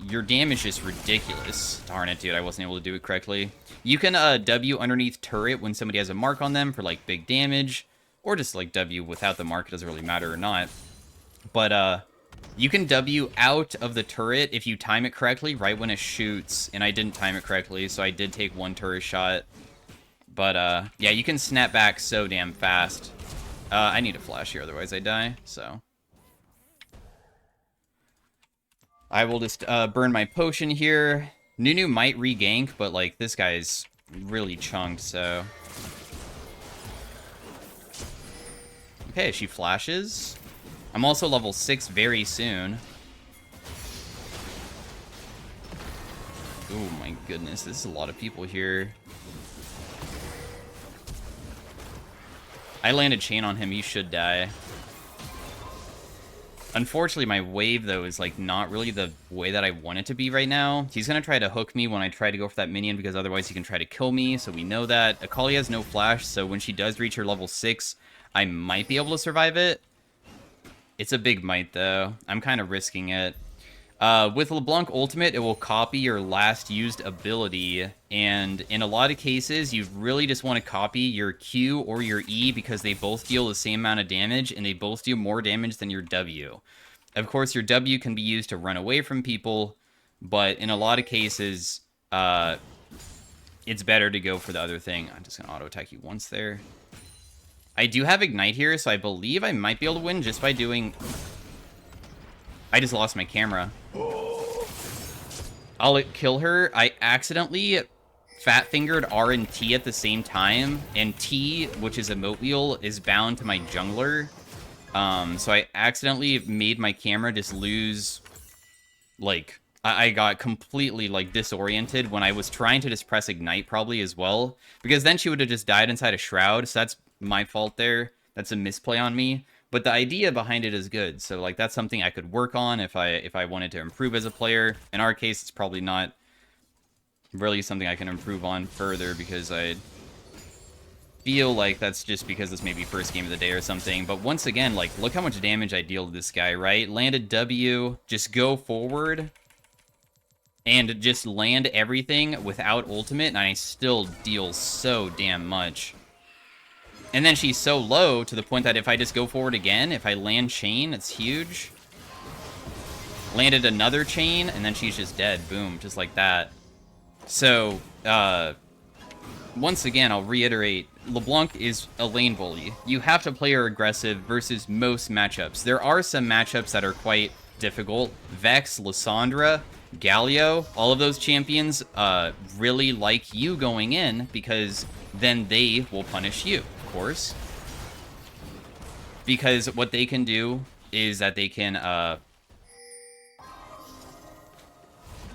your damage is ridiculous. Darn it, dude, I wasn't able to do it correctly. You can W underneath turret when somebody has a mark on them for, like, big damage, or just, like, W without the mark. It doesn't really matter or not. But, you can W out of the turret if you time it correctly right when it shoots, and I didn't time it correctly, so I did take one turret shot. But, yeah, you can snap back so damn fast. I need a flash here, otherwise I die, so... I will just burn my potion here. Nunu might re-gank, but, like, this guy's really chunked, so... Okay, she flashes. I'm also level 6 very soon. Oh my goodness, this is a lot of people here. I landed chain on him, he should die. Unfortunately, my wave, though, is, like, not really the way that I want it to be right now. He's gonna try to hook me when I try to go for that minion, because otherwise he can try to kill me, so we know that. Akali has no flash, so when she does reach her level 6, I might be able to survive it. It's a big might, though. I'm kind of risking it. With LeBlanc Ultimate, it will copy your last used ability, and in a lot of cases, you really just want to copy your Q or your E, because they both deal the same amount of damage, and they both do more damage than your W. Of course, your W can be used to run away from people, but in a lot of cases, it's better to go for the other thing. I'm just going to auto-attack you once there. I do have Ignite here, so I believe I might be able to win just by doing... I just lost my camera. I'll kill her. I accidentally fat-fingered R and T at the same time, and T, which is emote wheel, is bound to my jungler. So I accidentally made my camera just lose... Like, I got completely, like, disoriented when I was trying to just press Ignite, probably, as well. Because then she would have just died inside a Shroud, so that's my fault there. That's a misplay on me. But the idea behind it is good, so, like, that's something I could work on if I wanted to improve as a player. In our case, it's probably not really something I can improve on further, because feel like that's just because this may be first game of the day or something. But once again, like, look how much damage I deal to this guy, right? Landed W, just go forward, and just land everything without ultimate, and I still deal so damn much. And then she's so low to the point that if I just go forward again, if I land chain, it's huge. Landed another chain, and then she's just dead. Boom, just like that. So, once again, I'll reiterate, LeBlanc is a lane bully. You have to play her aggressive versus most matchups. There are some matchups that are quite difficult. Vex, Lissandra, Galio, all of those champions really like you going in because then they will punish you, of course. Because what they can do is that they can,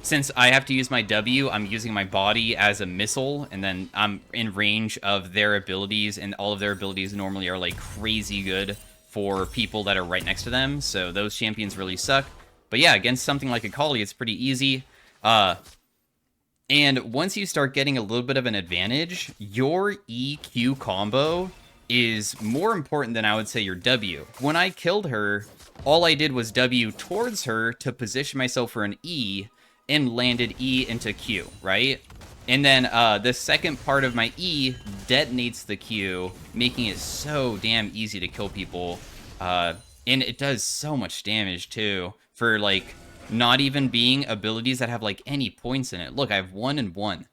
since I have to use my W, I'm using my body as a missile, and then I'm in range of their abilities, and all of their abilities normally are, like, crazy good for people that are right next to them, so those champions really suck. But yeah, against something like Akali, it's pretty easy. And once you start getting a little bit of an advantage, your EQ combo is more important than I would say your W. When I killed her, all I did was W towards her to position myself for an E, and landed E into Q, right? And then the second part of my E detonates the Q, making it so damn easy to kill people. And it does so much damage, too, for, like, not even being abilities that have, like, any points in it. Look, I have 1 and 1.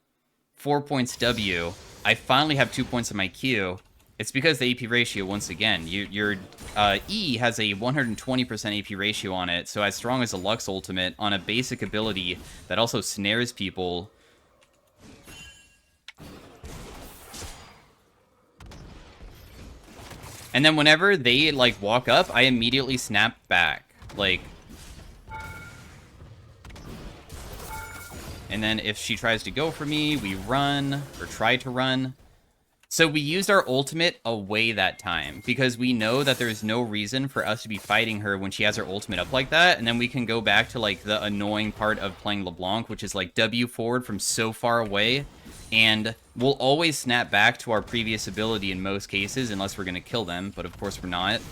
4 points W. I finally have 2 points in my Q. It's because the AP ratio, once again, your E has a 120% AP ratio on it, so as strong as a Lux ultimate on a basic ability that also snares people. And then whenever they, like, walk up, I immediately snap back. Like... And then if she tries to go for me, we run, or try to run. So we used our ultimate away that time, because we know that there's no reason for us to be fighting her when she has her ultimate up like that, and then we can go back to, like, the annoying part of playing LeBlanc, which is, like, W forward from so far away, and we'll always snap back to our previous ability in most cases, unless we're going to kill them, but of course we're not.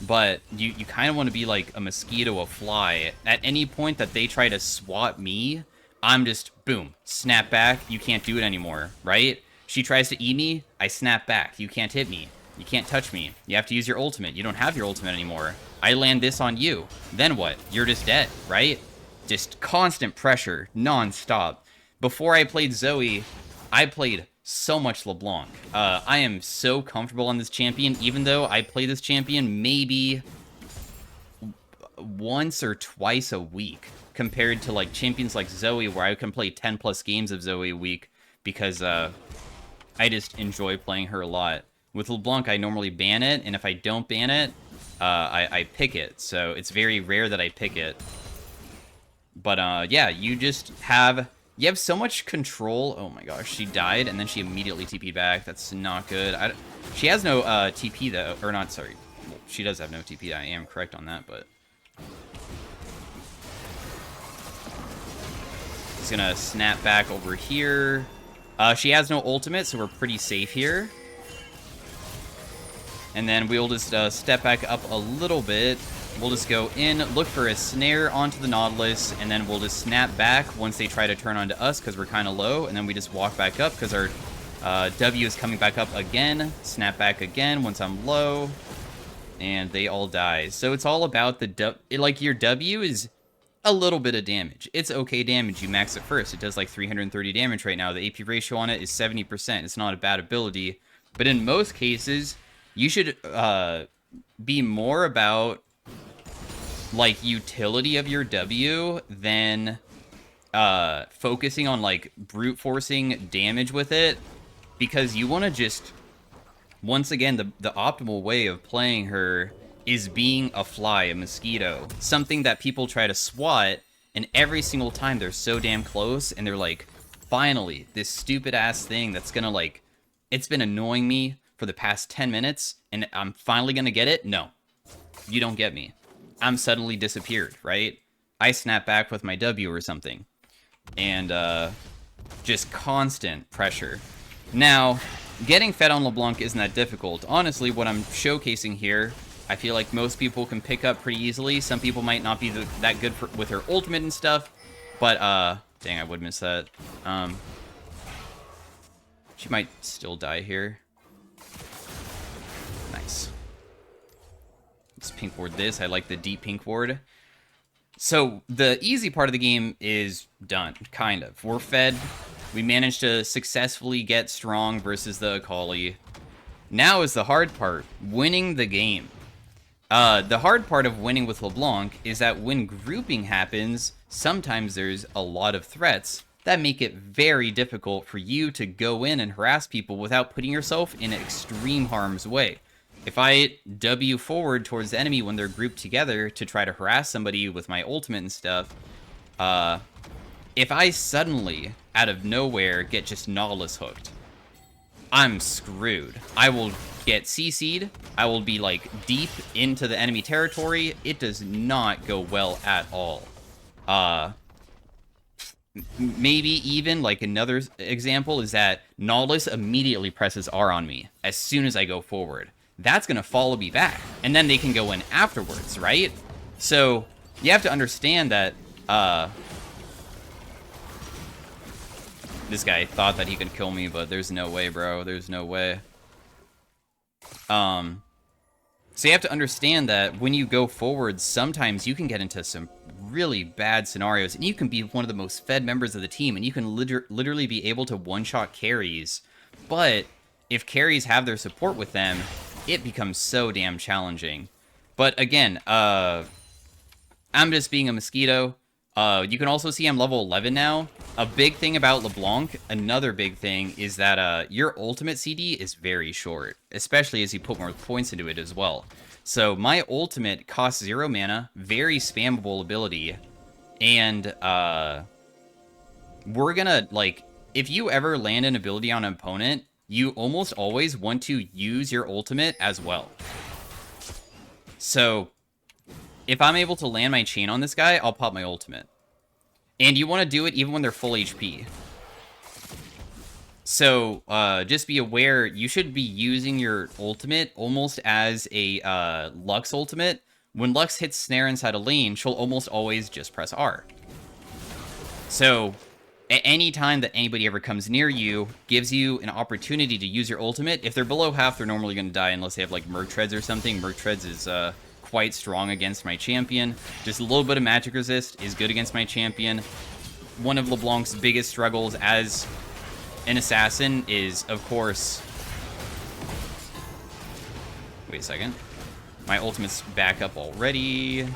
But you kind of want to be like a mosquito, a fly. At any point that they try to swat me, I'm just, boom, snap back, you can't do it anymore, right? She tries to E me, I snap back. You can't hit me. You can't touch me. You have to use your ultimate. You don't have your ultimate anymore. I land this on you. Then what? You're just dead, right? Just constant pressure, non-stop. Before I played Zoe, I played so much LeBlanc. I am so comfortable on this champion, even though I play this champion maybe once or twice a week, compared to, like, champions like Zoe, where I can play 10 plus games of Zoe a week, because, I just enjoy playing her a lot. With LeBlanc, I normally ban it, and if I don't ban it, I pick it. So it's very rare that I pick it. But, yeah, you have so much control. Oh my gosh, she died, and then she immediately TP'd back. That's not good. She has no TP, though. Or not, sorry. Well, she does have no TP. I am correct on that, but... He's gonna snap back over here. She has no ultimate, so we're pretty safe here. And then we'll just step back up a little bit. We'll just go in, look for a snare onto the Nautilus, and then we'll just snap back once they try to turn onto us, because we're kind of low, and then we just walk back up, because our W is coming back up again. Snap back again once I'm low, and they all die. So it's all about the like, your W is a little bit of damage. It's okay damage. You max it first. It does like 330 damage right now. The AP ratio on it is 70%. It's not a bad ability. But in most cases, you should be more about, like, utility of your W than focusing on, like, brute forcing damage with it. Because you want to just... Once again, the optimal way of playing her is being a fly, a mosquito. Something that people try to swat, and every single time they're so damn close, and they're like, finally, this stupid-ass thing that's gonna, like... It's been annoying me for the past 10 minutes, and I'm finally gonna get it? No. You don't get me. I'm suddenly disappeared, right? I snap back with my W or something. And, just constant pressure. Now, Getting fed on LeBlanc isn't that difficult. Honestly, what I'm showcasing here, I feel like most people can pick up pretty easily. Some people might not be that good with her ultimate and stuff, but, dang, I would miss that. She might still die here. Nice. Let's pink ward this. I like the deep pink ward. So, the easy part of the game is done, kind of. We're fed. We managed to successfully get strong versus the Akali. Now is the hard part, winning the game. The hard part of winning with LeBlanc is that when grouping happens, sometimes there's a lot of threats that make it very difficult for you to go in and harass people without putting yourself in extreme harm's way. If I W forward towards the enemy when they're grouped together to try to harass somebody with my ultimate and stuff, if I suddenly, out of nowhere, get just Nautilus hooked, I'm screwed. I will get CC'd. I will be, like, deep into the enemy territory. It does not go well at all. Maybe even, like, another example is that Nautilus immediately presses R on me as soon as I go forward. That's going to follow me back, and then they can go in afterwards, right? So, you have to understand that, this guy thought that he could kill me, but there's no way, bro. There's no way. So you have to understand that when you go forward, sometimes you can get into some really bad scenarios, and you can be one of the most fed members of the team, and you can literally be able to one-shot carries. But if carries have their support with them, it becomes so damn challenging. But again, I'm just being a mosquito. You can also see I'm level 11 now. A big thing about LeBlanc, another big thing, is that your ultimate CD is very short, especially as you put more points into it as well. So my ultimate costs 0 mana, very spammable ability, and we're gonna, like, if you ever land an ability on an opponent, you almost always want to use your ultimate as well. So if I'm able to land my chain on this guy, I'll pop my ultimate. And you want to do it even when they're full HP. So, just be aware, you should be using your ultimate almost as a Lux ultimate. When Lux hits Snare inside a lane, she'll almost always just press R. So, at any time that anybody ever comes near you, gives you an opportunity to use your ultimate. If they're below half, they're normally going to die unless they have, like, Merc Treads or something. Merc Treads is, quite strong against my champion. Just a little bit of magic resist is good against my champion. One of LeBlanc's biggest struggles as an assassin is, of course... Wait a second. My ultimate's back up already.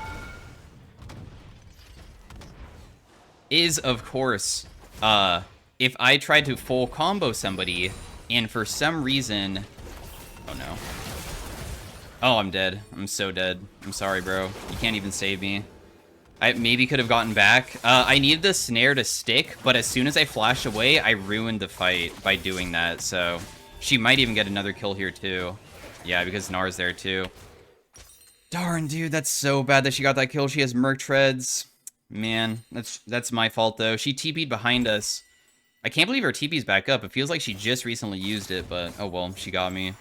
Is, of course, if I try to full combo somebody, and for some reason... Oh no. Oh, I'm dead. I'm so dead. I'm sorry, bro. You can't even save me. I maybe could have gotten back. I needed the snare to stick, but as soon as I flashed away, I ruined the fight by doing that, so... She might even get another kill here, too. Yeah, because Nar's there, too. Darn, dude, that's so bad that she got that kill. She has Merc Treads. Man, that's my fault, though. She TP'd behind us. I can't believe her TP's back up. It feels like she just recently used it, but... Oh, well, she got me.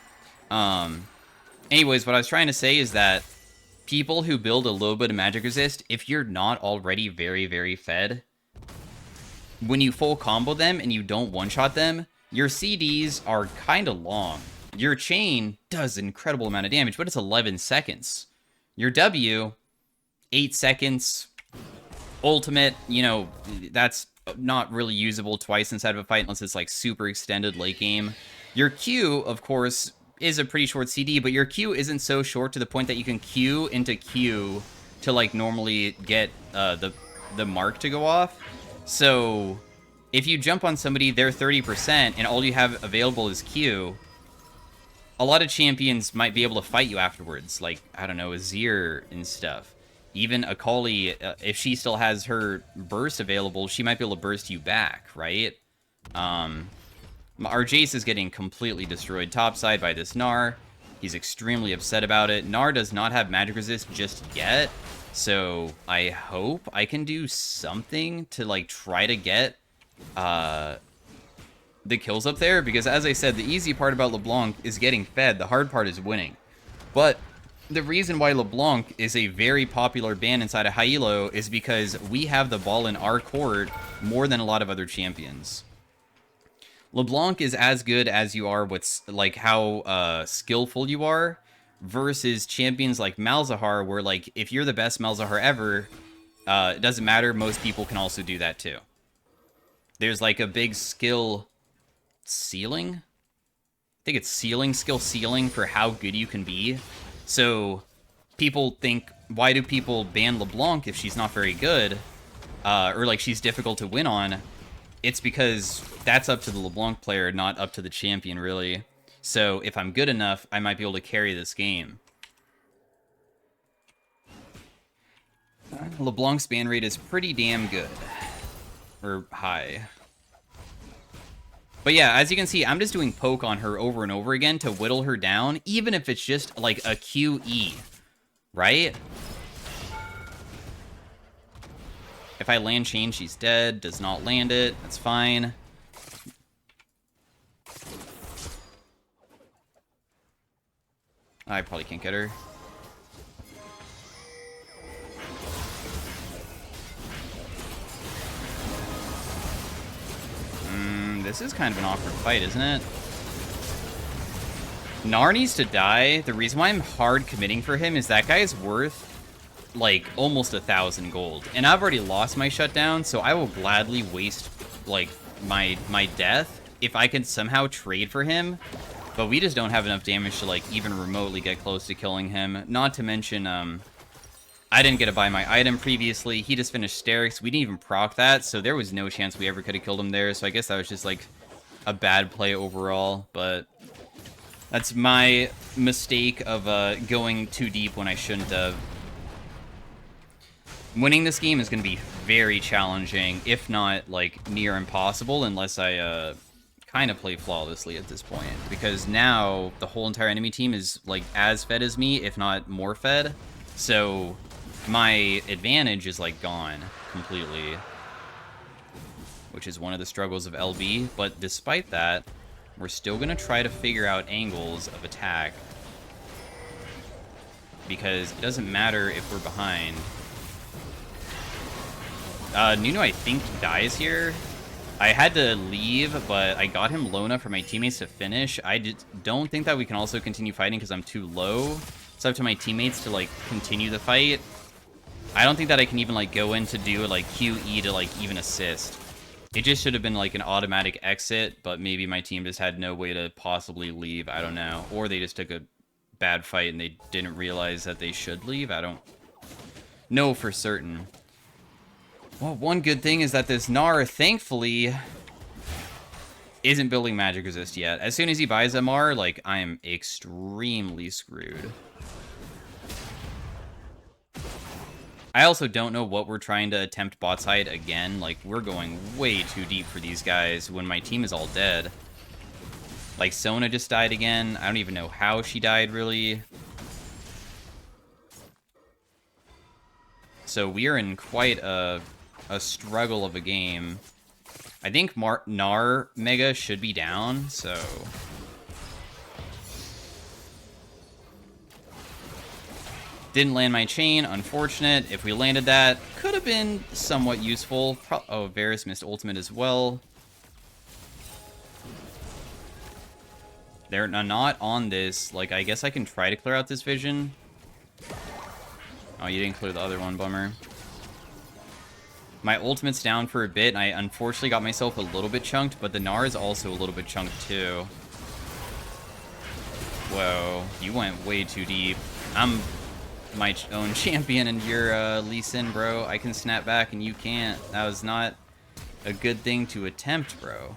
Anyways, what I was trying to say is that people who build a little bit of magic resist, if you're not already very, very fed, when you full combo them and you don't one-shot them, your CDs are kind of long. Your chain does an incredible amount of damage, but it's 11 seconds. Your W, 8 seconds. Ultimate, you know, that's not really usable twice inside of a fight unless it's like super extended late game. Your Q, of course, is a pretty short CD, but your Q isn't so short to the point that you can Q into Q to, like, normally get the mark to go off. So, if you jump on somebody, they're 30%, and all you have available is Q, a lot of champions might be able to fight you afterwards, like, I don't know, Azir and stuff. Even Akali, if she still has her burst available, she might be able to burst you back, right? Our Jace is getting completely destroyed topside by this Gnar. He's extremely upset about it. Gnar does not have magic resist just yet, so I hope I can do something to, like, try to get the kills up there, because as I said, the easy part about Leblanc is getting fed. The hard part is winning. But the reason why Leblanc is a very popular ban inside of high elo is because we have the ball in our court more than a lot of other champions. LeBlanc is as good as you are with like how skillful you are, versus champions like Malzahar, where like if you're the best Malzahar ever, it doesn't matter. Most people can also do that too. There's like a big skill ceiling. I think it's skill ceiling for how good you can be. So people think, why do people ban LeBlanc if she's not very good? Or like she's difficult to win on? It's because that's up to the LeBlanc player, not up to the champion, really. So if I'm good enough, I might be able to carry this game. LeBlanc's ban rate is pretty damn good. Or high. But yeah, as you can see, I'm just doing poke on her over and over again to whittle her down, even if it's just like a QE, right? If I land chain, she's dead. Does not land it. That's fine. I probably can't get her. This is kind of an awkward fight, isn't it? Gnar needs to die. The reason why I'm hard committing for him is that guy is worth like almost 1,000 gold, and I've already lost my shutdown, so I will gladly waste like my death if I can somehow trade for him. But we just don't have enough damage to like even remotely get close to killing him. Not to mention I didn't get to buy my item previously. He just finished Sterix. We didn't even proc that, so there was no chance we ever could have killed him there. So I guess that was just like a bad play overall, but that's my mistake of going too deep when I shouldn't have. Winning this game is going to be very challenging, if not like near impossible, unless I kind of play flawlessly at this point, because now the whole entire enemy team is like as fed as me, if not more fed. So my advantage is like gone completely, which is one of the struggles of LB. But despite that, we're still going to try to figure out angles of attack, because it doesn't matter if we're behind. Nuno, I think, dies here. I had to leave, but I got him low enough for my teammates to finish. I don't think that we can also continue fighting because I'm too low. It's up to my teammates to, like, continue the fight. I don't think that I can even, like, go in to do, like, QE to, like, even assist. It just should have been, like, an automatic exit, but maybe my team just had no way to possibly leave. I don't know. Or they just took a bad fight and they didn't realize that they should leave. I don't know for certain. Well, one good thing is that this Gnar, thankfully, isn't building magic resist yet. As soon as he buys MR, like, I am extremely screwed. I also don't know what we're trying to attempt bot side again. Like, we're going way too deep for these guys when my team is all dead. Like, Sona just died again. I don't even know how she died, really. So we are in quite a struggle of a game. I think Gnar Mega should be down, so... Didn't land my chain, unfortunate. If we landed that, could have been somewhat useful. Oh, Varus missed ultimate as well. They're not on this. Like, I guess I can try to clear out this vision. Oh, you didn't clear the other one, bummer. My ultimate's down for a bit, and I unfortunately got myself a little bit chunked, but the Gnar is also a little bit chunked too. Whoa, you went way too deep. I'm my own champion, and you're Lee Sin, bro. I can snap back, and you can't. That was not a good thing to attempt, bro.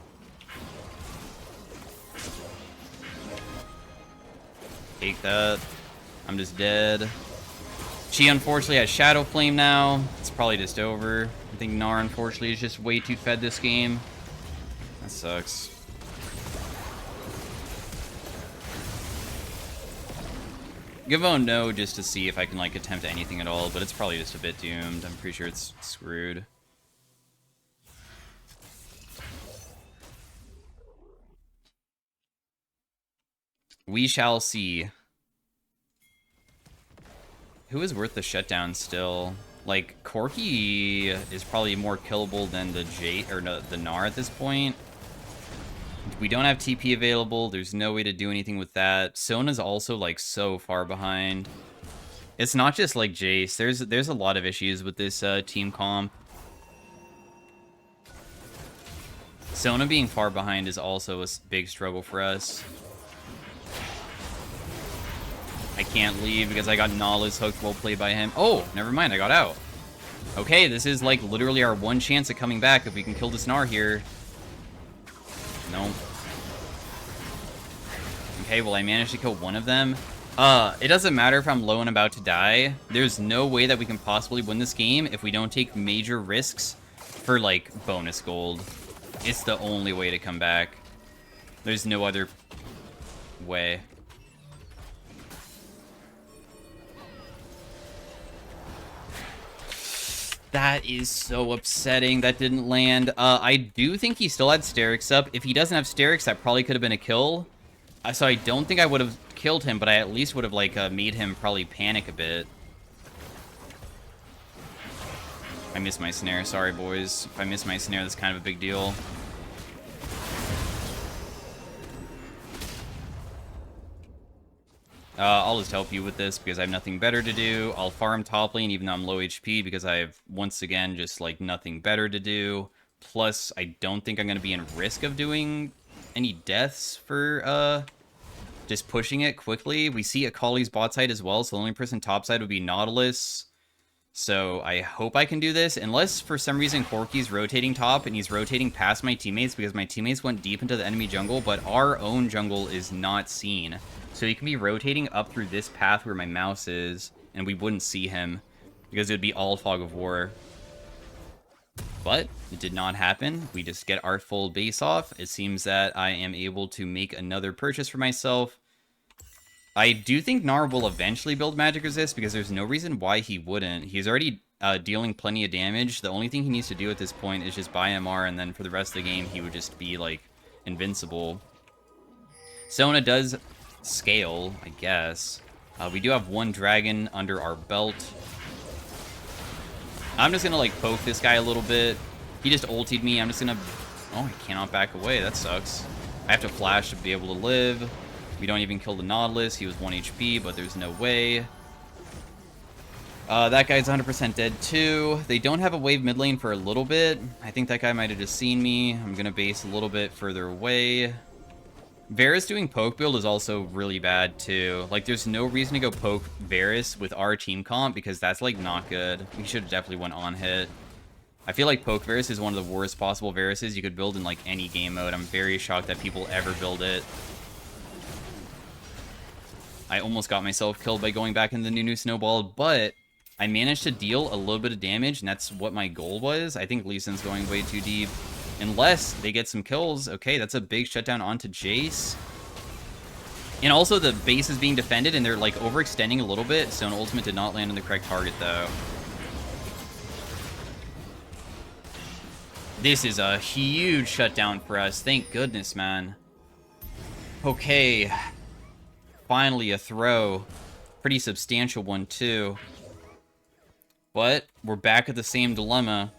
Take that. I'm just dead. She unfortunately has Shadow Flame now. It's probably just over. I think Gnar unfortunately is just way too fed this game. That sucks. Give a no just to see if I can like attempt anything at all, but it's probably just a bit doomed. I'm pretty sure it's screwed. We shall see. Who is worth the shutdown still? Like, Corki is probably more killable than the the Gnar at this point. We don't have TP available. There's no way to do anything with that. Sona's also, like, so far behind. It's not just, like, Jace. There's a lot of issues with this team comp. Sona being far behind is also a big struggle for us. I can't leave because I got Nala's hooked, well played by him. Oh, never mind, I got out. Okay, this is like literally our one chance at coming back if we can kill this Gnar here. Nope. Okay, well I managed to kill one of them. It doesn't matter if I'm low and about to die. There's no way that we can possibly win this game if we don't take major risks for like bonus gold. It's the only way to come back. There's no other way. That is so upsetting. That didn't land. I do think he still had Sterix up. If he doesn't have Sterix, that probably could have been a kill. So I don't think I would have killed him, but I at least would have, like, made him probably panic a bit. I missed my snare. Sorry, boys. If I miss my snare, that's kind of a big deal. I'll just help you with this because I have nothing better to do. I'll farm top lane even though I'm low HP because I have, once again, just, like, nothing better to do. Plus, I don't think I'm going to be in risk of doing any deaths for, just pushing it quickly. We see Akali's bot side as well, so the only person top side would be Nautilus. So I hope I can do this, unless for some reason Corki's rotating top and he's rotating past my teammates because my teammates went deep into the enemy jungle, but our own jungle is not seen. So he can be rotating up through this path where my mouse is, and we wouldn't see him because it would be all fog of war. But it did not happen. We just get our full base off. It seems that I am able to make another purchase for myself. I do think Gnar will eventually build Magic Resist because there's no reason why he wouldn't. He's already dealing plenty of damage. The only thing he needs to do at this point is just buy MR, and then for the rest of the game, he would just be, like, invincible. Sona does scale, I guess. We do have one dragon under our belt. I'm just gonna, like, poke this guy a little bit. He just ultied me. I'm just gonna... Oh, I cannot back away. That sucks. I have to flash to be able to live. We don't even kill the Nautilus. He was 1 HP, but there's no way. That guy's 100% dead, too. They don't have a wave mid lane for a little bit. I think that guy might have just seen me. I'm gonna base a little bit further away. Varus doing poke build is also really bad, too. Like, there's no reason to go poke Varus with our team comp, because that's, like, not good. We should have definitely went on hit. I feel like poke Varus is one of the worst possible Varuses you could build in, like, any game mode. I'm very shocked that people ever build it. I almost got myself killed by going back in the Nunu Snowball, but I managed to deal a little bit of damage, and that's what my goal was. I think Lee Sin's going way too deep. Unless they get some kills. Okay, that's a big shutdown onto Jace. And also the base is being defended, and they're, like, overextending a little bit, so an ultimate did not land on the correct target, though. This is a huge shutdown for us. Thank goodness, man. Okay. Finally, a throw. Pretty substantial one, too. But we're back at the same dilemma.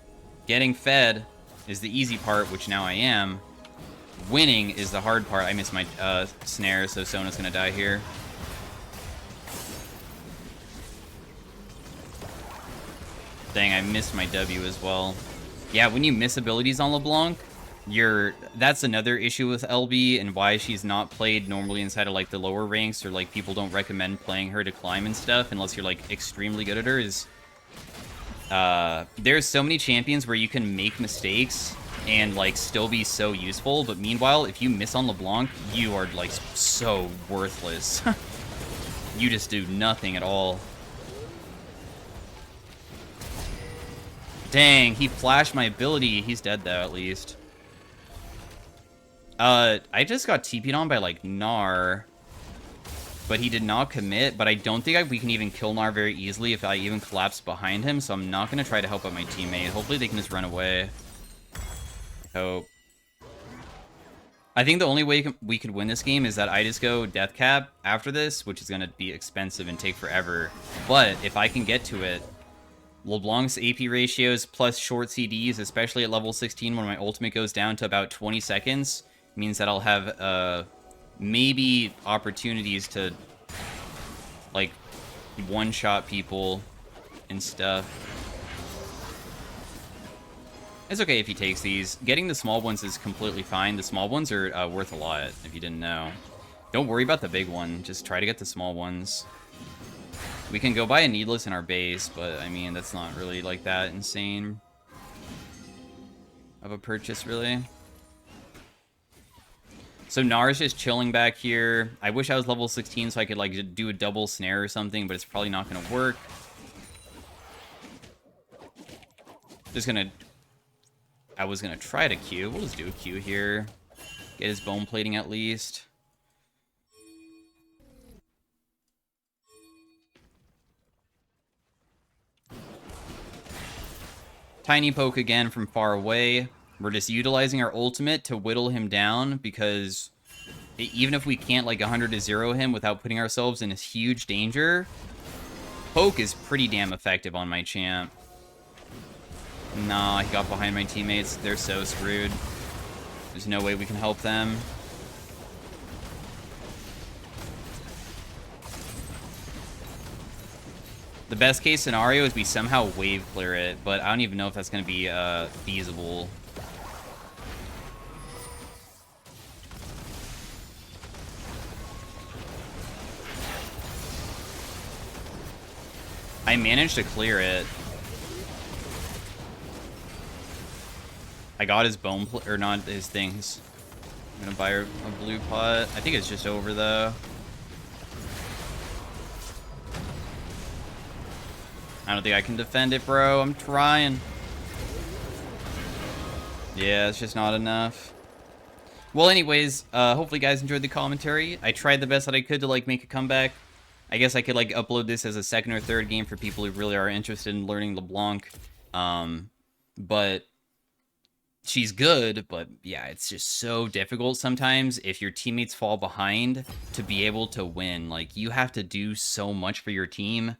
Getting fed is the easy part, which now I am. Winning is the hard part. I missed my snare, so Sona's gonna die here. Dang, I missed my W as well. Yeah, when you miss abilities on LeBlanc, that's another issue with LB and why she's not played normally inside of, like, the lower ranks, or, like, people don't recommend playing her to climb and stuff unless you're, like, extremely good at her, is there's so many champions where you can make mistakes and, like, still be so useful, but meanwhile, if you miss on LeBlanc, you are, like, so worthless. You just do nothing at all. Dang, he flashed my ability. He's dead, though, at least. I just got TP'd on by, like, Gnar. But he did not commit, but I don't think we can even kill Gnar very easily if I even collapse behind him, so I'm not going to try to help out my teammate. Hopefully they can just run away. I hope. I think the only way we could win this game is that I just go death cap after this, which is going to be expensive and take forever. But if I can get to it, LeBlanc's AP ratios plus short CDs, especially at level 16 when my ultimate goes down to about 20 seconds, means that I'll have maybe opportunities to like one-shot people and stuff. It's okay if he takes these. Getting the small ones is completely fine. The small ones are worth a lot, if you didn't know. Don't worry about the big one. Just try to get the small ones. We can go buy a needless in our base, but, I mean, that's not really, like, that insane of a purchase, really. So Nara's just chilling back here. I wish I was level 16 so I could, like, do a double snare or something, but it's probably not going to work. Just going to... I was going to try to Q. We'll just do a Q here. Get his bone plating at least. Tiny poke again from far away. We're just utilizing our ultimate to whittle him down because even if we can't like 100 to 0 him without putting ourselves in a huge danger, poke is pretty damn effective on my champ. Nah, he got behind my teammates. They're so screwed. There's no way we can help them. The best case scenario is we somehow wave clear it, but I don't even know if that's going to be feasible. I managed to clear it. I got his bone, or not his things. I'm gonna buy a blue pot. I think it's just over though. I don't think I can defend it, bro. I'm trying. Yeah, it's just not enough. Well, anyways, hopefully you guys enjoyed the commentary. I tried the best that I could to, like, make a comeback. I guess I could, like, upload this as a second or third game for people who really are interested in learning LeBlanc. But she's good, but yeah, it's just so difficult sometimes if your teammates fall behind to be able to win. Like, you have to do so much for your team.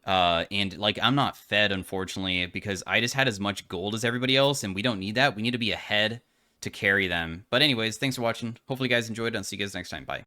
And, like, I'm not fed, unfortunately, because I just had as much gold as everybody else, and we don't need that. We need to be ahead to carry them. But anyways, thanks for watching. Hopefully you guys enjoyed, and I'll see you guys next time. Bye.